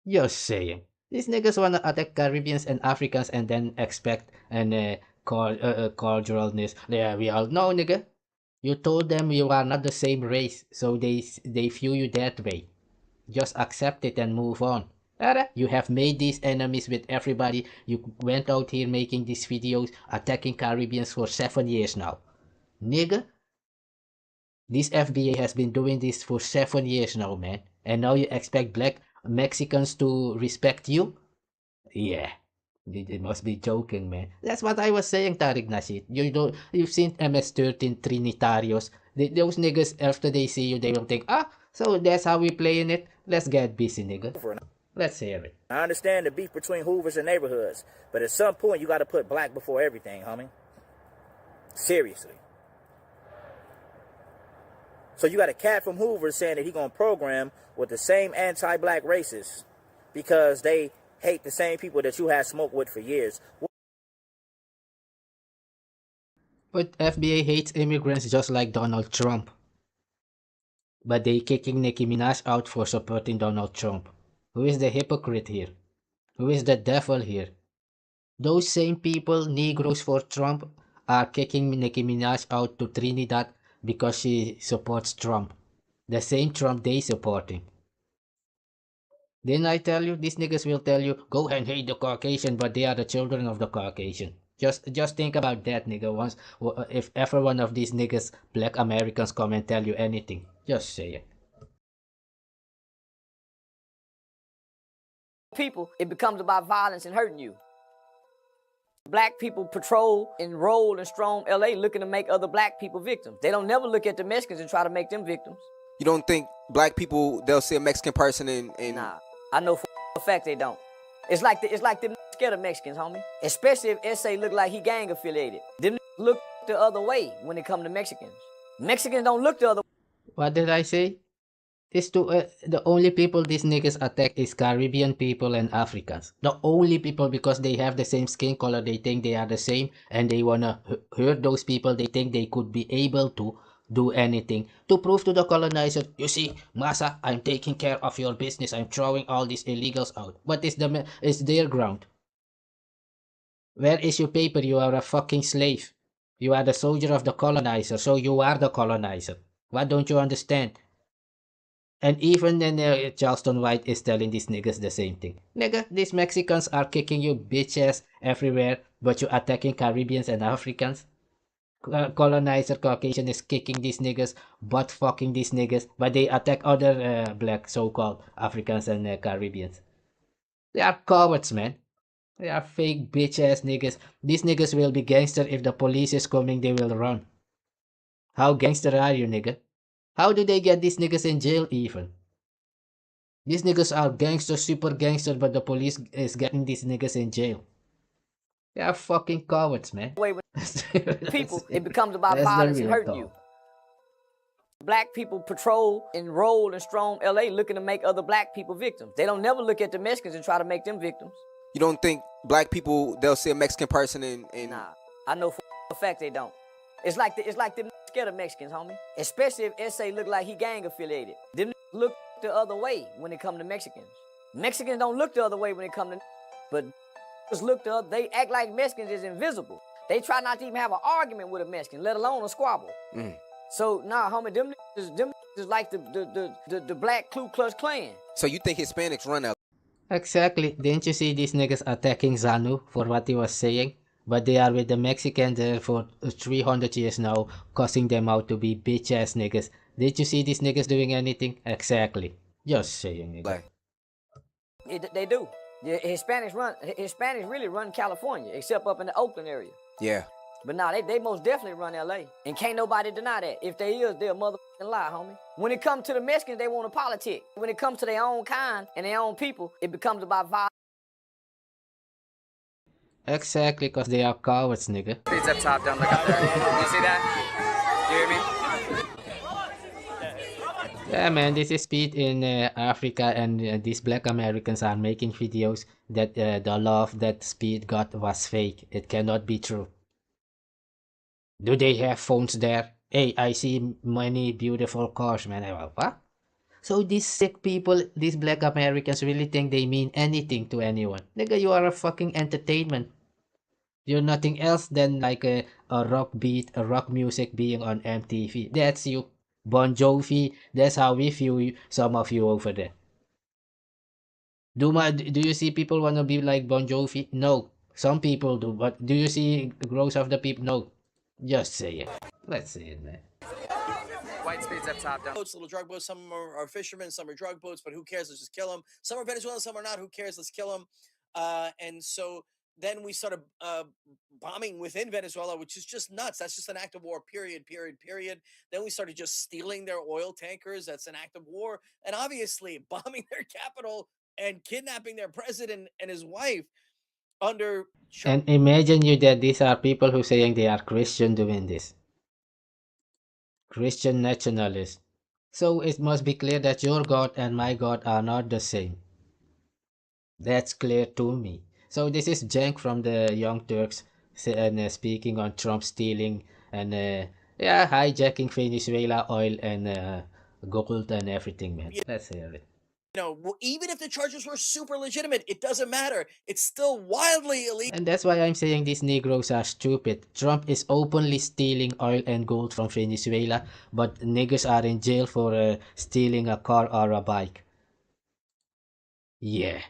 Just saying. These niggas wanna attack Caribbeans and Africans and then expect an cordialness. Yeah, we all know, nigga. You told them you are not the same race, so they view you that way. Just accept it and move on. You have made these enemies with everybody. You went out here making these videos attacking Caribbeans for 7 years now. Nigga. This FBA has been doing this for 7 years now, man. And now you expect black Mexicans to respect you? Yeah. It must be joking, man. That's what I was saying, Tariq Nasheed. You've seen MS-13 Trinitarios. Those niggas, after they see you, they will think, so that's how we playing it? Let's get busy, nigga. Let's hear it. I understand the beef between Hoovers and neighborhoods, but at some point you got to put black before everything, homie. Seriously. So you got a cat from Hoover saying that he gonna program with the same anti-black racists because they hate the same people that you had smoked with for years. But FBA hates immigrants just like Donald Trump. But they kicking Nicki Minaj out for supporting Donald Trump. Who is the hypocrite here? Who is the devil here? Those same people, Negroes for Trump, are kicking Nicki Minaj out to Trinidad because she supports Trump. The same Trump they supporting. Didn't I tell you? These niggas will tell you, go and hate the Caucasian, but they are the children of the Caucasian. Just think about that, nigga. Once, if ever one of these niggas, black Americans, come and tell you anything, just say it. People, it becomes about violence and hurting you. Black people patrol and roll and storm LA looking to make other black people victims. They don't never look at the Mexicans and try to make them victims. You don't think black people, they'll see a Mexican person and... Nah, I know for a fact they don't. It's like them scared of Mexicans, homie. Especially if SA look like he gang affiliated. Them look the other way when it come to Mexicans. Mexicans don't look the other way. What did I say? The only people these niggas attack is Caribbean people and Africans. The only people, because they have the same skin color, they think they are the same, and they wanna hurt those people. They think they could be able to do anything to prove to the colonizer, you see, Massa, I'm taking care of your business. I'm throwing all these illegals out. What is their ground? Where is your paper? You are a fucking slave. You are the soldier of the colonizer, so you are the colonizer. What don't you understand? And even then, Charleston White is telling these niggas the same thing. Nigga, these Mexicans are kicking you bitches everywhere, but you attacking Caribbeans and Africans. Colonizer Caucasian is kicking these niggas, butt fucking these niggas, but they attack other black so-called Africans and Caribbeans. They are cowards, man. They are fake bitch ass niggas. These niggas will be gangster if the police is coming, they will run. How gangster are you, nigga? How do they get these niggas in jail even? These niggas are gangster, super gangster, but the police is getting these niggas in jail. They are fucking cowards, man. People, it becomes about That's the violence and real hurting talk. you. Black people patrol and roll and storm LA looking to make other black people victims. They don't never look at the Mexicans and try to make them victims. You don't think black people, they'll see a Mexican person and Nah, I know for a fact they don't. It's like them scared of Mexicans, homie. Especially if SA look like he gang affiliated. Them look the other way when it come to Mexicans. Mexicans don't look the other way when it come to, but look the other. They act like Mexicans is invisible. They try not to even have an argument with a Mexican, let alone a squabble. So nah, homie, them is like the black Ku Klux Klan. So you think Hispanics run out? Exactly. Didn't you see these niggas attacking Zanu for what he was saying? But they are with the Mexicans there for 300 years now, causing them out to be bitch ass niggas. Did you see these niggas doing anything? Exactly. Just saying, nigga. They do. The Hispanics really run California, except up in the Oakland area. Yeah. But nah, they most definitely run LA. And can't nobody deny that. If they is, they're a motherfucking lie, homie. When it comes to the Mexicans, they want to politic. When it comes to their own kind and their own people, it becomes about violence. Exactly, because they are cowards, nigga. Speeds up top, don't look up there. You see that? You hear me? Yeah, man, this is Speed in Africa, and these black Americans are making videos that the love that Speed got was fake. It cannot be true. Do they have phones there? Hey, I see many beautiful cars, man. What? So these sick people, these black Americans really think they mean anything to anyone. Nigga, you are a fucking entertainment. You're nothing else than like a rock beat, a rock music being on MTV. That's you. Bon Jovi, that's how we view you, some of you over there. Do you see people wanna be like Bon Jovi? No. Some people do, but do you see gross of the people? No. Just say it. Let's see it, man. White speeds up top, don't. Boats, little drug boats. Some are fishermen, some are drug boats, but who cares? Let's just kill them. Some are Venezuelan, some are not. Who cares? Let's kill them. And so then we started bombing within Venezuela, which is just nuts. That's just an act of war, period. Then we started just stealing their oil tankers. That's an act of war. And obviously bombing their capital and kidnapping their president and his wife under... And imagine you that these are people who saying they are Christian doing this. Christian nationalists. So it must be clear that your God and my God are not the same. That's clear to me. So this is Cenk from the Young Turks and speaking on Trump stealing and hijacking Venezuela oil and gold and everything, man. Let's hear it. You know, even if the charges were super legitimate, it doesn't matter. It's still wildly illegal. And that's why I'm saying these Negroes are stupid. Trump is openly stealing oil and gold from Venezuela, but niggas are in jail for stealing a car or a bike. Yeah.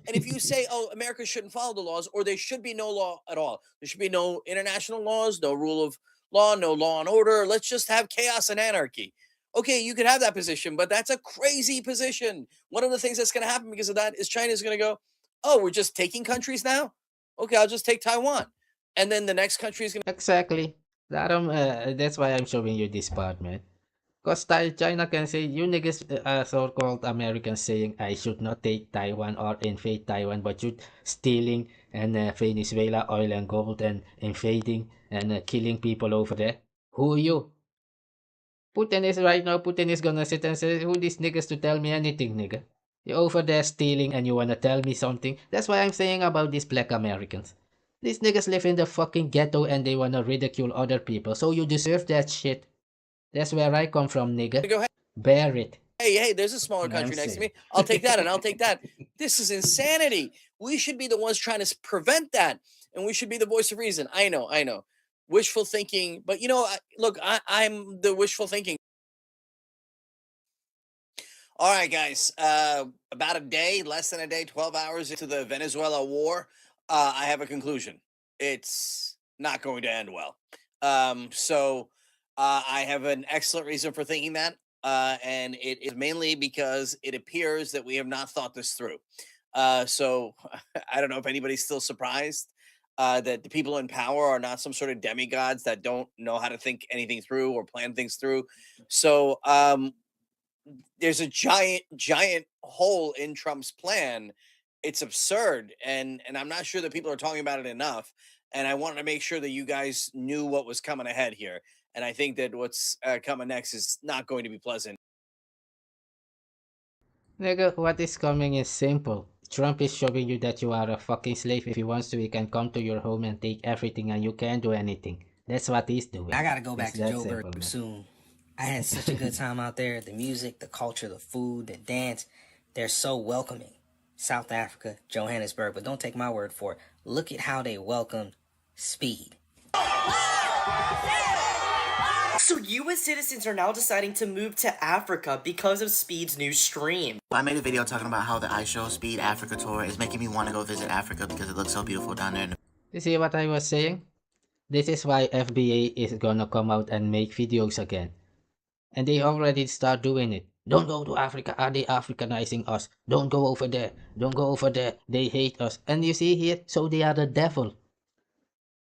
And if you say, oh, America shouldn't follow the laws, or there should be no law at all, there should be no international laws, no rule of law, no law and order, let's just have chaos and anarchy. Okay, you could have that position, but that's a crazy position. One of the things that's going to happen because of that is China's going to go, oh, we're just taking countries now? Okay, I'll just take Taiwan. And then the next country is going to... Exactly. That's why I'm showing you this part, man. Because China can say, you niggas so-called Americans saying, I should not take Taiwan or invade Taiwan, but you stealing and Venezuela oil and gold and invading and killing people over there. Who are you? Putin is gonna sit and say, who these niggas to tell me anything, nigga? You're over there stealing and you wanna tell me something? That's why I'm saying about these black Americans. These niggas live in the fucking ghetto and they wanna ridicule other people, so you deserve that shit. That's where I come from, nigga. Go ahead. Bear it. Hey, there's a smaller country next to me. I'll take that and I'll take that. This is insanity. We should be the ones trying to prevent that. And we should be the voice of reason. I know. Wishful thinking. But, you know, look, I'm the wishful thinking. All right, guys. About a day, less than a day, 12 hours into the Venezuela war, I have a conclusion. It's not going to end well. I have an excellent reason for thinking that. and it is mainly because it appears that we have not thought this through. So I don't know if anybody's still surprised that the people in power are not some sort of demigods that don't know how to think anything through or plan things through. So there's a giant hole in Trump's plan. It's absurd, and I'm not sure that people are talking about it enough. And I wanted to make sure that you guys knew what was coming ahead here. And I think that what's coming next is not going to be pleasant. Nigga, what is coming is simple. Trump is showing you that you are a fucking slave. If he wants to, he can come to your home and take everything, and you can't do anything. That's what he's doing. I gotta go back It's to that Joburg simple, man. soon. I had such a good time out there. The music, the culture, the food, the dance, they're so welcoming. South Africa, Johannesburg, but don't take my word for it. Look at how they welcomed Speed. So U.S. citizens are now deciding to move to Africa because of Speed's new stream. I made a video talking about how the Ishowspeed Africa tour is making me want to go visit Africa because it looks so beautiful down there. You see what I was saying? This is why FBA is gonna come out and make videos again. And they already start doing it. Don't go to Africa. Are they Africanizing us? Don't go over there. Don't go over there. They hate us. And you see here, so they are the devil.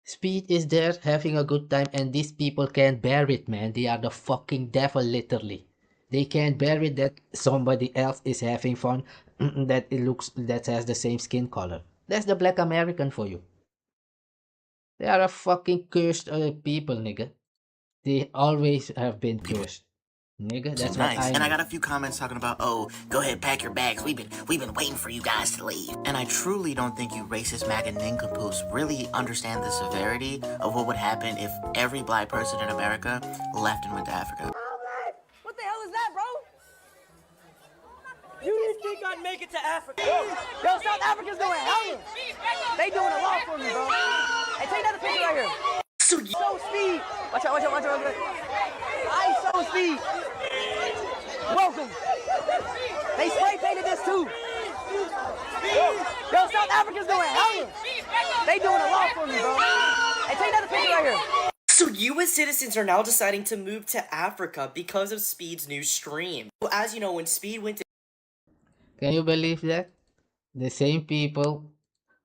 Speed is there having a good time, and these people can't bear it, man. They are the fucking devil, literally. They can't bear it that somebody else is having fun, that has the same skin color. That's the black American for you. They are a fucking cursed people, nigga. They always have been cursed. Nigga, that's nice. what I know. And I got a few comments talking about, oh, go ahead, pack your bags. We've been waiting for you guys to leave. And I truly don't think you racist MAGA nincompoops really understand the severity of what would happen if every black person in America left and went to Africa. What the hell is that, bro? You didn't think I'd make it to Africa? Yo, South Africa's doing hell. They doing a lot for me, bro. Hey, take another picture right here. So Speed. Watch out. I so Speed. Welcome. They spray painted this too. Yo, South Africa's doing hell. They doing a lot for me, bro. Hey, take another picture right here. So U.S. citizens are now deciding to move to Africa because of Speed's new stream. As you know, when Speed went to... Can you believe that? The same people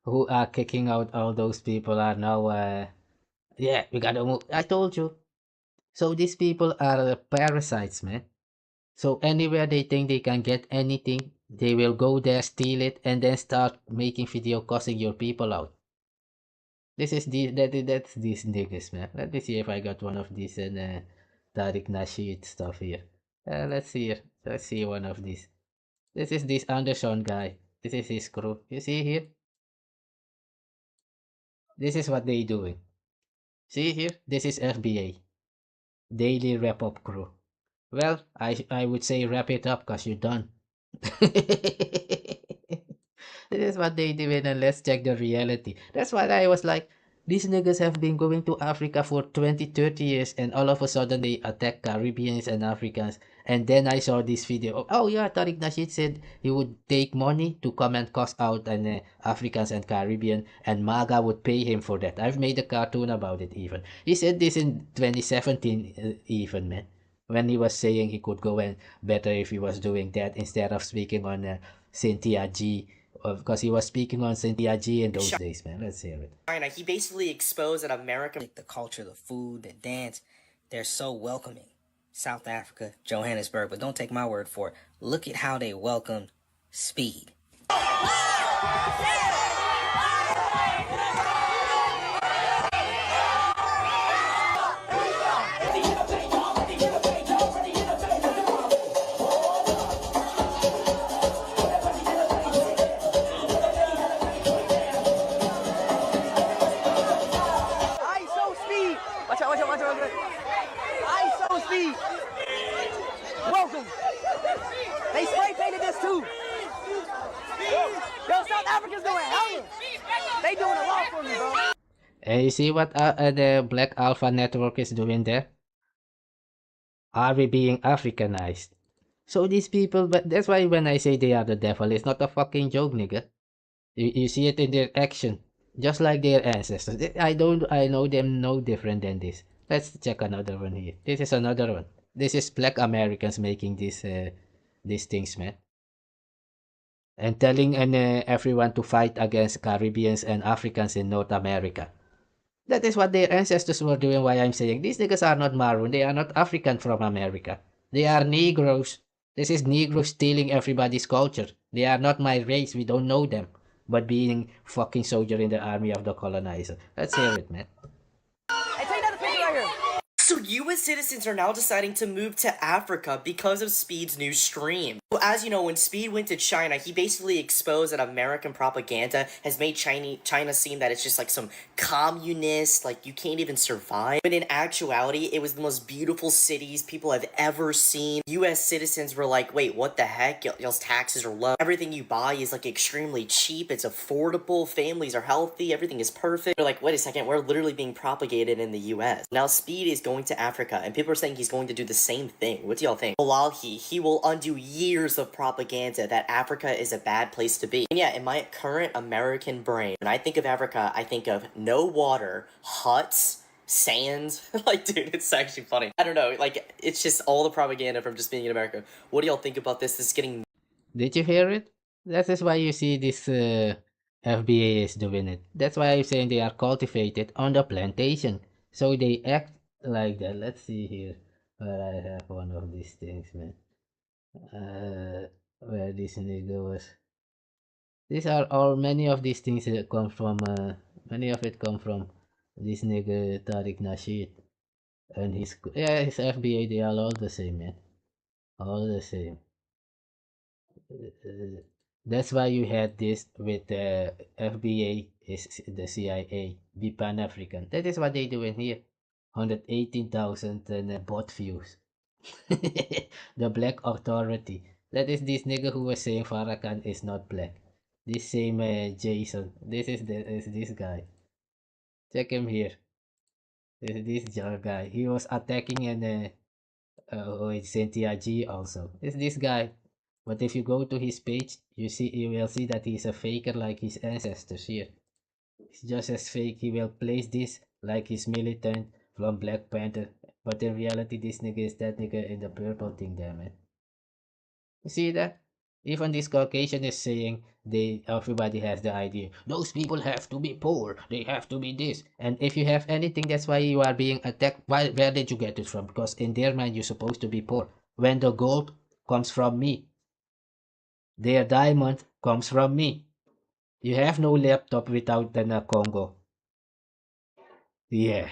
who are kicking out all those people are now, yeah, we gotta move. I told you. So these people are parasites, man. So anywhere they think they can get anything, they will go there, steal it, and then start making video cussing your people out. This is that's these niggas, man. Let me see if I got one of these and Tariq Nasheed stuff here. Let's see here. Let's see one of these. This is this Anderson guy. This is his crew. You see here? This is what they doing. See here? This is FBA. Daily wrap up crew. Well, I would say wrap it up because you're done. This is what they doing, and let's check the reality. That's why I was like, these niggas have been going to Africa for 20-30 years, and all of a sudden they attack Caribbeans and Africans. And then I saw this video. Oh yeah, Tariq Nasheed said he would take money to come and cuss out Africans and Caribbean, and MAGA would pay him for that. I've made a cartoon about it even. He said this in 2017 even, man. When he was saying he could go and better if he was doing that instead of speaking on Cynthia G. Because he was speaking on Cynthia G in those days, man. Let's hear it. China, he basically exposed that America... The culture, the food, the dance, they're so welcoming. South Africa, Johannesburg, but don't take my word for it. Look at how they welcomed Speed. Welcome. They spray painted this too. Yo, South Africa's doing hell. They doing a lot for me, bro. And you see what the Black Alpha Network is doing there? Are we being Africanized? So these people, but that's why when I say they are the devil, it's not a fucking joke, nigga. You see it in their action, just like their ancestors. I know them no different than this. Let's check another one here. This is another one. This is black Americans making these things, man. And telling everyone to fight against Caribbeans and Africans in North America. That is what their ancestors were doing. Why I'm saying these niggas are not Maroon. They are not African from America. They are Negroes. This is Negroes stealing everybody's culture. They are not my race. We don't know them. But being fucking soldier in the army of the colonizer. Let's hear it, man. Hey, take another picture right here. So US citizens are now deciding to move to Africa because of Speed's new stream. So as you know, when Speed went to China, he basically exposed that American propaganda has made China seem that it's just like some communist, like you can't even survive. But in actuality, it was the most beautiful cities people have ever seen. US citizens were like, wait, what the heck? Y'all's taxes are low. Everything you buy is like extremely cheap. It's affordable. Families are healthy. Everything is perfect. They're like, wait a second, we're literally being propagated in the US. Now Speed is going to Africa, and people are saying he's going to do the same thing. What do y'all think? Wallahi, he will undo years of propaganda that Africa is a bad place to be. And yeah, in my current American brain, when I think of Africa, I think of no water, huts, sands. Like, dude, it's actually funny. I don't know, like, it's just all the propaganda from just being in America. What do y'all think about this? This is getting... Did you hear it? That is why you see this FBA is doing it. That's why I'm saying they are cultivated on the plantation. So they act like that. Let's see here where I have one of these things, man. Where this nigga was. These are all, many of these things come from, many of it come from this nigga Tariq Nasheed. And his FBA, they are all the same, man. All the same. That's why you had this with FBA is the CIA, be Pan-African. That is what they do in here. 118,000 bot views. The Black Authority. That is this nigga who was saying Farakhan is not black. This same Jason. This is this guy. Check him here. This guy. He was attacking and Cynthia G also. It's this guy. But if you go to his page, you will see that he's a faker like his ancestors here. He's just as fake. He will place this like he's militant from Black Panther. But in reality, this nigga is that nigga in the purple thing there, man. You see that? Even this Caucasian is saying everybody has the idea. Those people have to be poor. They have to be this. And if you have anything, that's why you are being attacked. Where did you get it from? Because in their mind, you're supposed to be poor. When the gold comes from me. Their diamond comes from me. You have no laptop without the Congo. Yeah.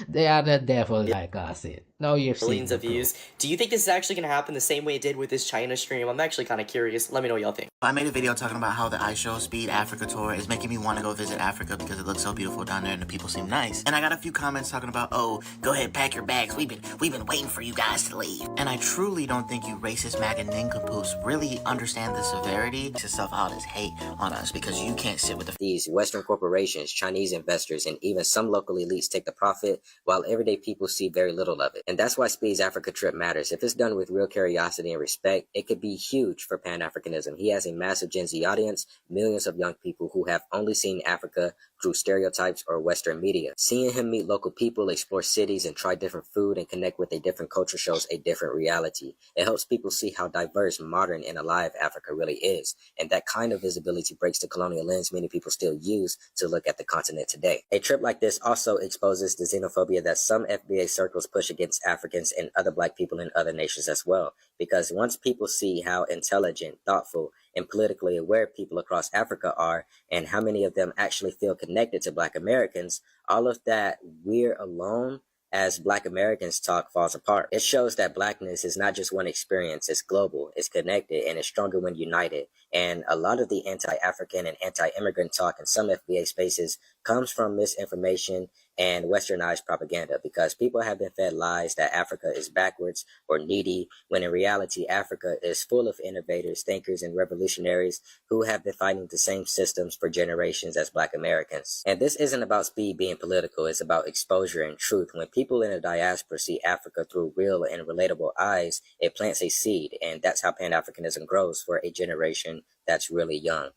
They are the devil, like I said. Now you've seen millions of views. Do you think this is actually going to happen the same way it did with this China stream? I'm actually kind of curious. Let me know what y'all think. I made a video talking about how the Ishowspeed Africa tour is making me want to go visit Africa because it looks so beautiful down there and the people seem nice. And I got a few comments talking about, oh, go ahead, pack your bags. We've been waiting for you guys to leave. And I truly don't think you racist MAGA nincompoops really understand the severity to self out as hate on us because you can't sit with these Western corporations, Chinese investors, and even some local elites take the profit while everyday people see very little of it. And that's why Speed's Africa trip matters. If it's done with real curiosity and respect, it could be huge for Pan-Africanism. He has a massive Gen Z audience, millions of young people who have only seen Africa through stereotypes or Western media. Seeing him meet local people, explore cities, and try different food and connect with a different culture shows a different reality. It helps people see how diverse, modern, and alive Africa really is. And that kind of visibility breaks the colonial lens many people still use to look at the continent today. A trip like this also exposes the xenophobia that some FBA circles push against Africans and other Black people in other nations as well. Because once people see how intelligent, thoughtful, and politically aware people across Africa are, and how many of them actually feel connected to Black Americans, all of that we're alone as Black Americans talk falls apart. It shows that Blackness is not just one experience, it's global, it's connected, and it's stronger when united. And a lot of the anti-African and anti-immigrant talk in some FBA spaces comes from misinformation and westernized propaganda, because people have been fed lies that Africa is backwards or needy, when in reality Africa is full of innovators, thinkers, and revolutionaries who have been fighting the same systems for generations as Black Americans. And this isn't about Speed being political, it's about exposure and truth. When people in the diaspora see Africa through real and relatable eyes, it plants a seed, and that's how Pan-Africanism grows for a generation that's really young.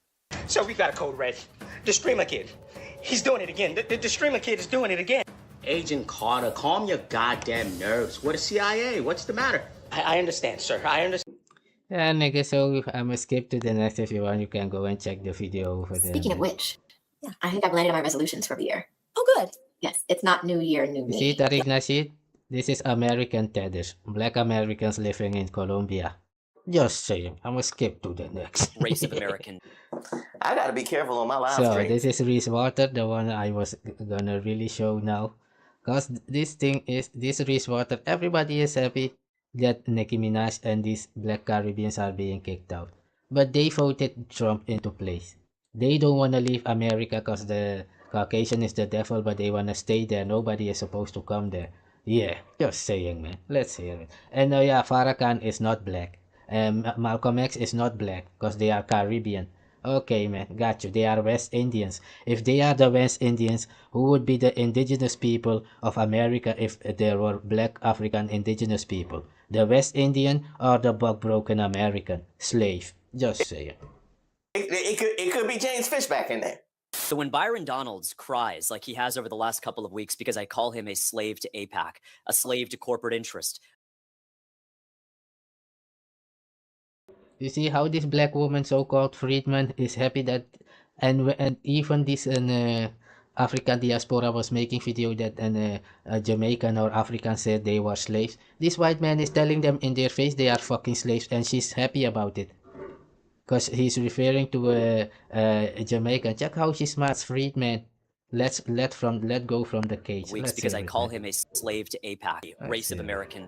So we got a code red. The streamer kid. He's doing it again. The streamer kid is doing it again. Agent Carter, calm your goddamn nerves. We're the CIA. What's the matter? I understand, sir. I understand. Yeah, nigga, so I'm gonna skip to the next. If you want, you can go and check the video over there. Speaking of which, yeah, I think I've landed on my resolutions for the year. Oh, good. Yes, it's not New Year, New You see, Me. Tariq, Nasheed? This is American tethers. Black Americans living in Colombia. Just saying. I'm gonna skip to the next. Race of American. I gotta be careful on my live So stream. this is Reese Water, the one I was gonna really show now. Cause this Reese Water, everybody is happy that Nicki Minaj and these Black Caribbeans are being kicked out. But they voted Trump into place. They don't wanna leave America cause the Caucasian is the devil, but they wanna stay there. Nobody is supposed to come there. Yeah, just saying, man. Let's hear it. And yeah, Farakhan is not black. Malcolm X is not black because they are Caribbean. Okay, man, got you. They are West Indians. If they are the West Indians, who would be the indigenous people of America if there were black African indigenous people? The West Indian or the bug-broken American slave? Just saying. It could be James Fishback in there. So when Byron Donalds cries like he has over the last couple of weeks because I call him a slave to AIPAC, a slave to corporate interest. You see how this black woman, so-called freedman, is happy that, and even this African diaspora was making video that a Jamaican or African said they were slaves. This white man is telling them in their face they are fucking slaves, and she's happy about it. Because he's referring to a Jamaican. Check how she smiles, freedman. Let go from the cage. Weeks because I call him a slave to AIPAC, race of American.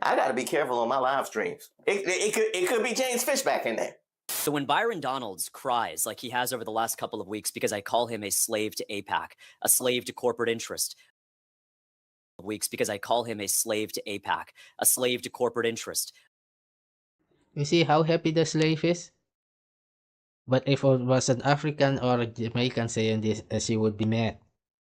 I gotta be careful on my live streams. It could be James Fishback in there. So when Byron Donalds cries like he has over the last couple of weeks because I call him a slave to AIPAC, a slave to corporate interest. Weeks because I call him a slave to AIPAC, a slave to corporate interest. You see how happy the slave is? But if it was an African or a Jamaican saying this, she would be mad.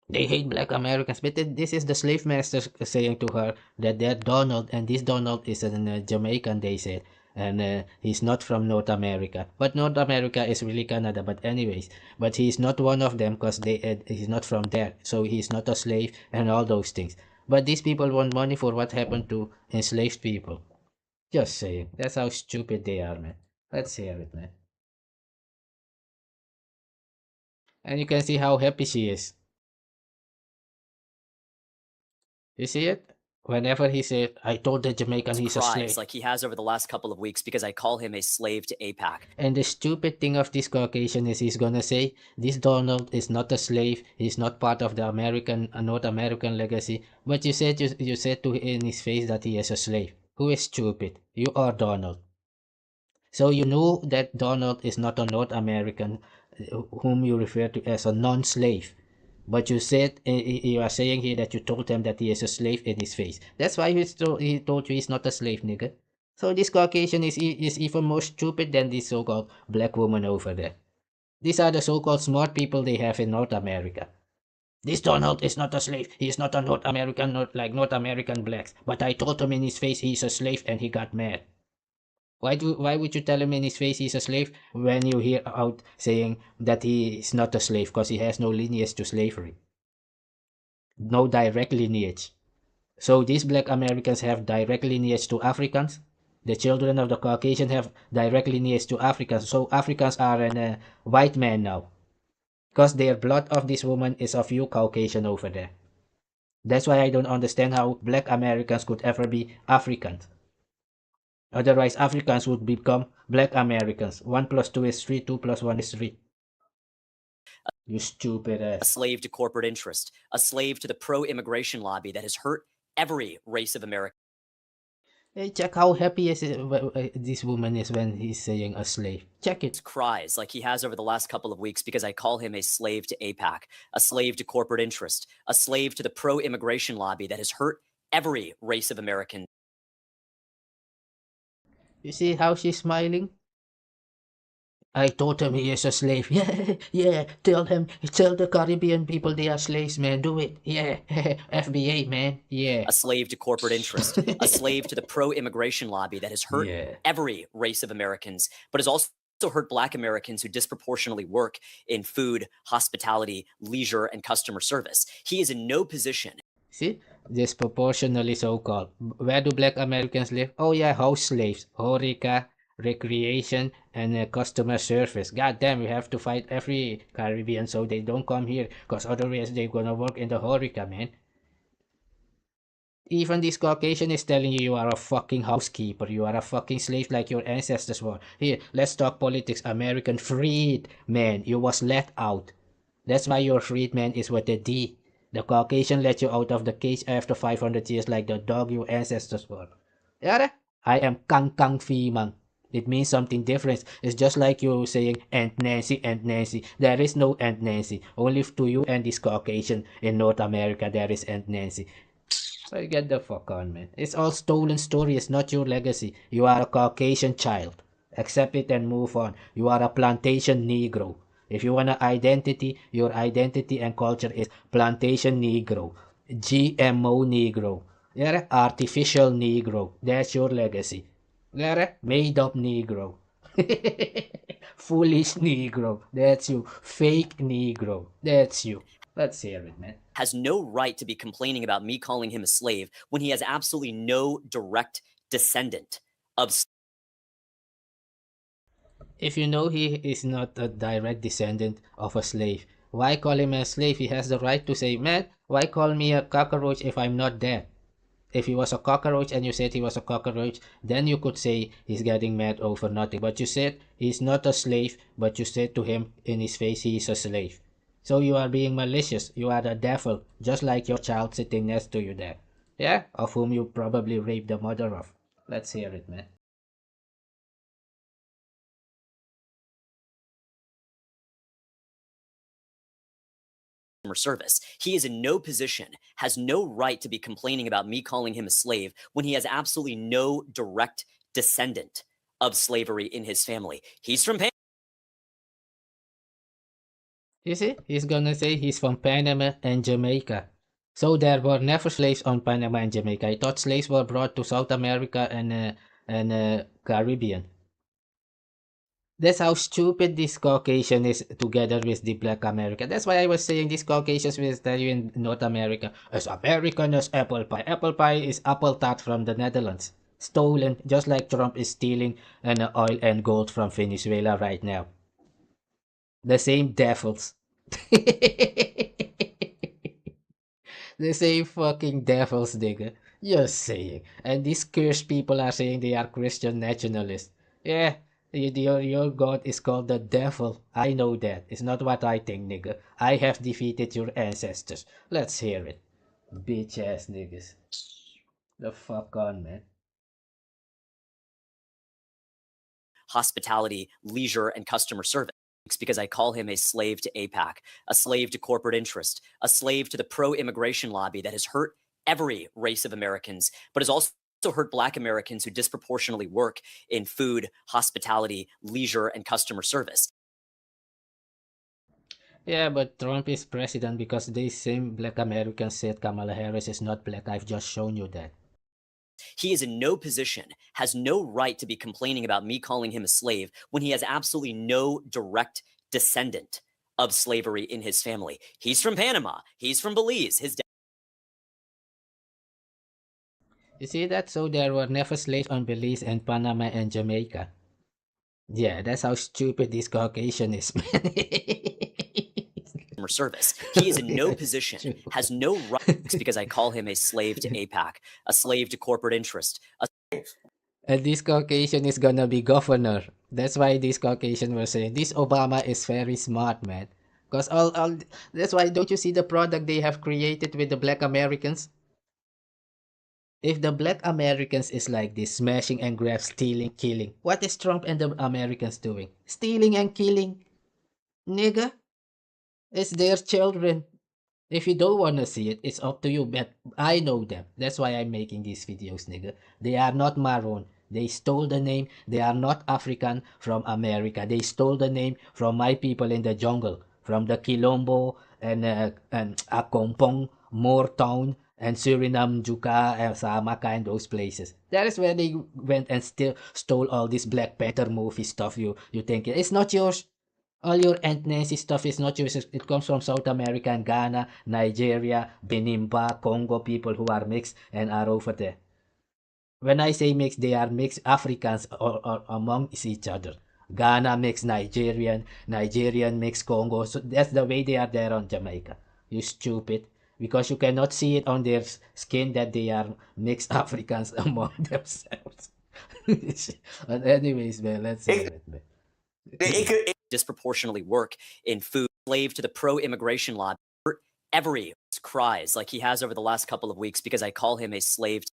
They hate black Americans. But this is the slave master saying to her that they're Donald, and this Donald is a Jamaican, they said. And he's not from North America. But North America is really Canada. But anyways, but he's not one of them because he's not from there. So he's not a slave and all those things. But these people want money for what happened to enslaved people. Just saying. That's how stupid they are, man. Let's hear it, man. And you can see how happy she is. You see it? Whenever he said, I told the Jamaican he's a slave. Like he has over the last couple of weeks because I call him a slave to AIPAC. And the stupid thing of this Caucasian is he's gonna say, this Donald is not a slave. He's not part of the North American legacy. But you said you said to in his face that he is a slave. Who is stupid? You are Donald. So you know that Donald is not a North American whom you refer to as a non-slave. But you said, you are saying here that you told him that he is a slave in his face. That's why he told you he's not a slave, nigga. So this Caucasian is even more stupid than this so-called black woman over there. These are the so-called smart people they have in North America. This Donald is not a slave. He is not a North American, like North American blacks. But I told him in his face he's a slave and he got mad. Why would you tell him in his face he's a slave when you hear out saying that he is not a slave because he has no lineage to slavery? No direct lineage. So these black Americans have direct lineage to Africans. The children of the Caucasian have direct lineage to Africans. So Africans are a white man now. Because their blood of this woman is of you Caucasian over there. That's why I don't understand how black Americans could ever be Africans. Otherwise, Africans would become black Americans. 1 + 2 is 3, 2 + 1 is 3. You stupid ass. A slave to corporate interest. A slave to the pro-immigration lobby that has hurt every race of America. Hey, check how happy this woman is when he's saying a slave. Check it. Cries like he has over the last couple of weeks because I call him a slave to AIPAC. A slave to corporate interest. A slave to the pro-immigration lobby that has hurt every race of American. You see how she's smiling? I told him he is a slave. Yeah, tell the Caribbean people they are slaves, man. Do it. Yeah, FBA, man. Yeah. A slave to corporate interest. A slave to the pro-immigration lobby that has hurt every race of Americans, but has also hurt black Americans who disproportionately work in food, hospitality, leisure, and customer service. He is in no position. See? Disproportionately so-called. Where do black Americans live? Oh yeah, house slaves, horeca, recreation, and customer service. God damn, we have to fight every Caribbean so they don't come here, because otherwise they're gonna work in the horeca, man. Even this Caucasian is telling you are a fucking housekeeper. You are a fucking slave like your ancestors were. Here, let's talk politics. American freed man. You was let out. That's why your freedman is with a D. The Caucasian let you out of the cage after 500 years like the dog your ancestors were. Yara, I am Kang Kang Fimang. It means something different. It's just like you saying Aunt Nancy, Aunt Nancy. There is no Aunt Nancy. Only to you and this Caucasian in North America there is Aunt Nancy. So get the fuck on, man. It's all stolen story. It's not your legacy. You are a Caucasian child. Accept it and move on. You are a plantation Negro. If you want an identity, your identity and culture is plantation Negro. GMO Negro. Yeah, artificial Negro. That's your legacy. Yeah, made up Negro. Foolish Negro. That's you. Fake Negro. That's you. Let's hear it, man. Has no right to be complaining about me calling him a slave when he has absolutely no direct descendant of. If you know he is not a direct descendant of a slave, why call him a slave? He has the right to say, man, why call me a cockroach if I'm not dead? If he was a cockroach and you said he was a cockroach, then you could say he's getting mad over nothing. But you said he's not a slave, but you said to him in his face he is a slave. So you are being malicious. You are the devil, just like your child sitting next to you there. Yeah? Of whom you probably raped the mother of. Let's hear it, man. Service. He is in no position, has no right to be complaining about me calling him a slave when he has absolutely no direct descendant of slavery in his family. He's from Panama. You see, he's gonna say he's from Panama and Jamaica. So there were never slaves on Panama and Jamaica. I thought slaves were brought to South America and Caribbean. That's how stupid this Caucasian is together with the Black American. That's why I was saying these Caucasians will tell you in North America, as American as apple pie. Apple pie is apple tart from the Netherlands. Stolen, just like Trump is stealing oil and gold from Venezuela right now. The same devils. The same fucking devils, nigga. Just saying. And these cursed people are saying they are Christian nationalists. Yeah. Your God is called the devil. I know that. It's not what I think, nigga. I have defeated your ancestors. Let's hear it. Bitch ass niggas. The fuck on, man. Hospitality, leisure, and customer service. Because I call him a slave to APAC, a slave to corporate interest, a slave to the pro-immigration lobby that has hurt every race of Americans, but has also hurt Black Americans who disproportionately work in food, hospitality, leisure, and customer service. Yeah, but Trump is president because these same Black Americans said Kamala Harris is not black. I've just shown you that. He is in no position, has no right to be complaining about me calling him a slave when he has absolutely no direct descendant of slavery in his family. He's from Panama. He's from Belize. His You see that? So there were never slaves on Belize and Panama and Jamaica. Yeah, that's how stupid this Caucasian is, man. Service. He is in no position, has no rights because I call him a slave to APAC, a slave to corporate interest. And this Caucasian is gonna be governor. That's why this Caucasian was saying this Obama is very smart, man. Because all that's why don't you see the product they have created with the Black Americans? If the Black Americans is like this, smashing and grab, stealing, killing, what is Trump and the Americans doing? Stealing and killing, nigga. It's their children. If you don't want to see it, it's up to you, but I know them. That's why I'm making these videos, nigga. They are not Maroon. They stole the name. They are not African from America. They stole the name from my people in the jungle, from the Quilombo and Akompong, Moortown, and Suriname, Juka, and Samaka, and those places. That is where they went and still stole all this Black Panther movie stuff you think. It's not yours. All your Aunt Nancy stuff is not yours. It comes from South America and Ghana, Nigeria, Benimba, Congo people who are mixed and are over there. When I say mixed, they are mixed Africans or among each other. Ghana mixed Nigerian, Nigerian mixed Congo. So that's the way they are there on Jamaica. You stupid. Because you cannot see it on their skin that they are mixed Africans among themselves. But anyways, man, let's hear it, man. It disproportionately work in food. Slave to the pro-immigration lobby. Every cries like he has over the last couple of weeks because I call him a slave to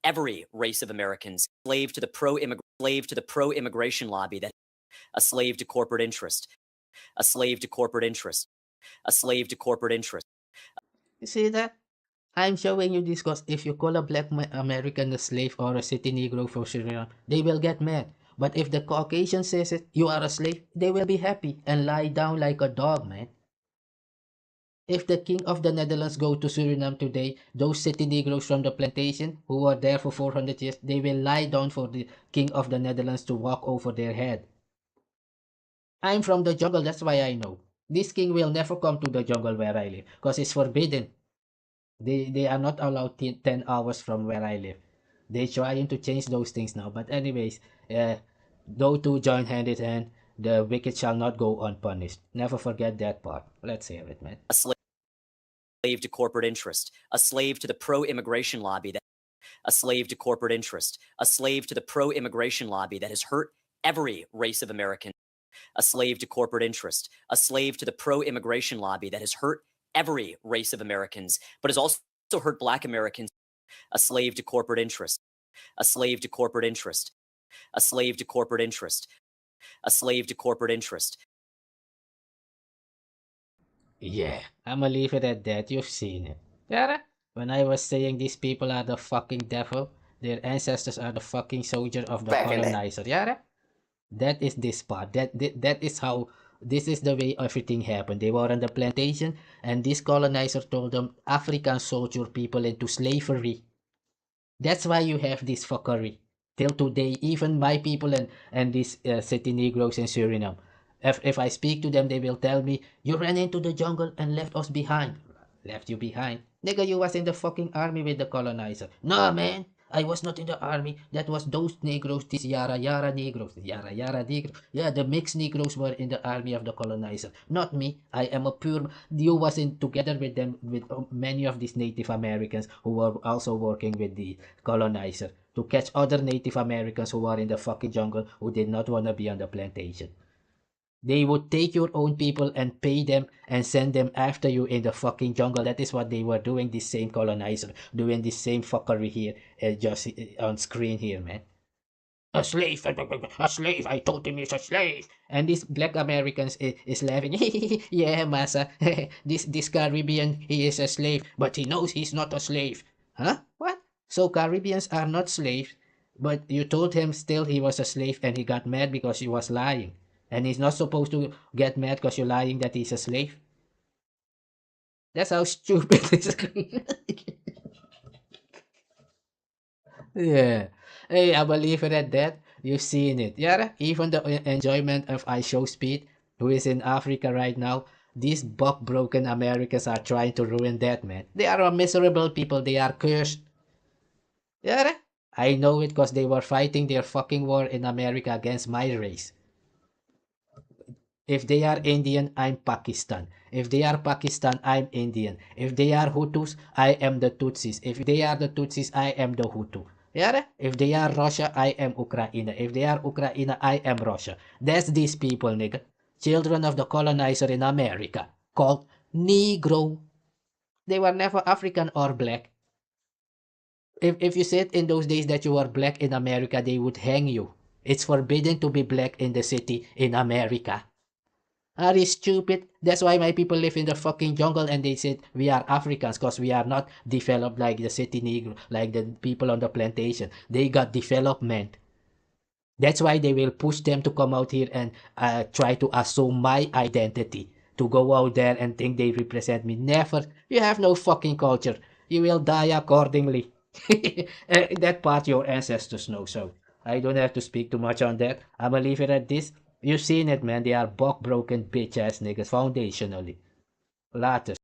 every race of Americans. Slave to the pro-immigration lobby, that a slave to corporate interest. A slave to corporate interest. A slave to corporate interest. You see that? I'm showing you this because if you call a black American a slave or a city Negro for Suriname, they will get mad. But if the Caucasian says it, you are a slave, they will be happy and lie down like a dog, man. If the king of the Netherlands go to Suriname today, those city Negroes from the plantation who were there for 400 years, they will lie down for the king of the Netherlands to walk over their head. I'm from the jungle, that's why I know. This king will never come to the jungle where I live because it's forbidden. They are not allowed 10 hours from where I live. They're trying to change those things now. But anyways, those two join hand in hand. The wicked shall not go unpunished. Never forget that part. Let's hear it, man. A slave to corporate interest. A slave to the pro-immigration lobby. A slave to corporate interest. A slave to the pro-immigration lobby that has hurt every race of Americans. A slave to corporate interest. A slave to the pro-immigration lobby that has hurt every race of Americans, but has also hurt Black Americans. A slave to corporate interest. A slave to corporate interest. A slave to corporate interest. A slave to corporate interest. Yeah, I'ma leave it at that. You've seen it. Yara? When I was saying these people are the fucking devil, their ancestors are the fucking soldier of the colonizer. Yara? That is this part. That is how. This is the way everything happened. They were on the plantation, and this colonizer told them Africans sold your people into slavery. That's why you have this fuckery. Till today, even my people and these city Negroes in Suriname, if I speak to them, they will tell me, you ran into the jungle and left us behind. Left you behind? Nigga, you was in the fucking army with the colonizer. No, man. I was not in the army. That was those Negroes, these Yara Negroes. Yara Negroes. Yeah, the mixed Negroes were in the army of the colonizer. Not me. I am a pure... You was in together with them, with many of these Native Americans who were also working with the colonizer to catch other Native Americans who were in the fucking jungle who did not want to be on the plantation. They would take your own people and pay them and send them after you in the fucking jungle. That is what they were doing, this same colonizer, doing this same fuckery here, just on screen here, man. A slave, I told him he's a slave. And these black Americans is laughing. Yeah, massa, this Caribbean, he is a slave, but he knows he's not a slave. Huh? What? So Caribbeans are not slaves, but you told him still he was a slave and he got mad because he was lying. And he's not supposed to get mad because you're lying that he's a slave. That's how stupid this is. Yeah. Hey, I believe it at that. You've seen it. Yeah, even the enjoyment of Ishowspeed, who is in Africa right now, these buck-broken Americans are trying to ruin that, man. They are a miserable people. They are cursed. Yeah, I know it because they were fighting their fucking war in America against my race. If they are Indian, I'm Pakistan. If they are Pakistan, I'm Indian. If they are Hutus, I am the Tutsis. If they are the Tutsis, I am the Hutu. Yeah? If they are Russia, I am Ukraine. If they are Ukraine, I am Russia. That's these people, nigga. Children of the colonizer in America, called Negro. They were never African or black. If you said in those days that you were black in America, they would hang you. It's forbidden to be black in the city in America. Are you stupid? That's why my people live in the fucking jungle and they said we are Africans because we are not developed like the city Negro, like the people on the plantation. They got development. That's why they will push them to come out here and try to assume my identity. To go out there and think they represent me. Never. You have no fucking culture. You will die accordingly. That part your ancestors know, so I don't have to speak too much on that. I'ma leave it at this. You've seen it, man. They are buck broken bitch ass niggas foundationally. Latas.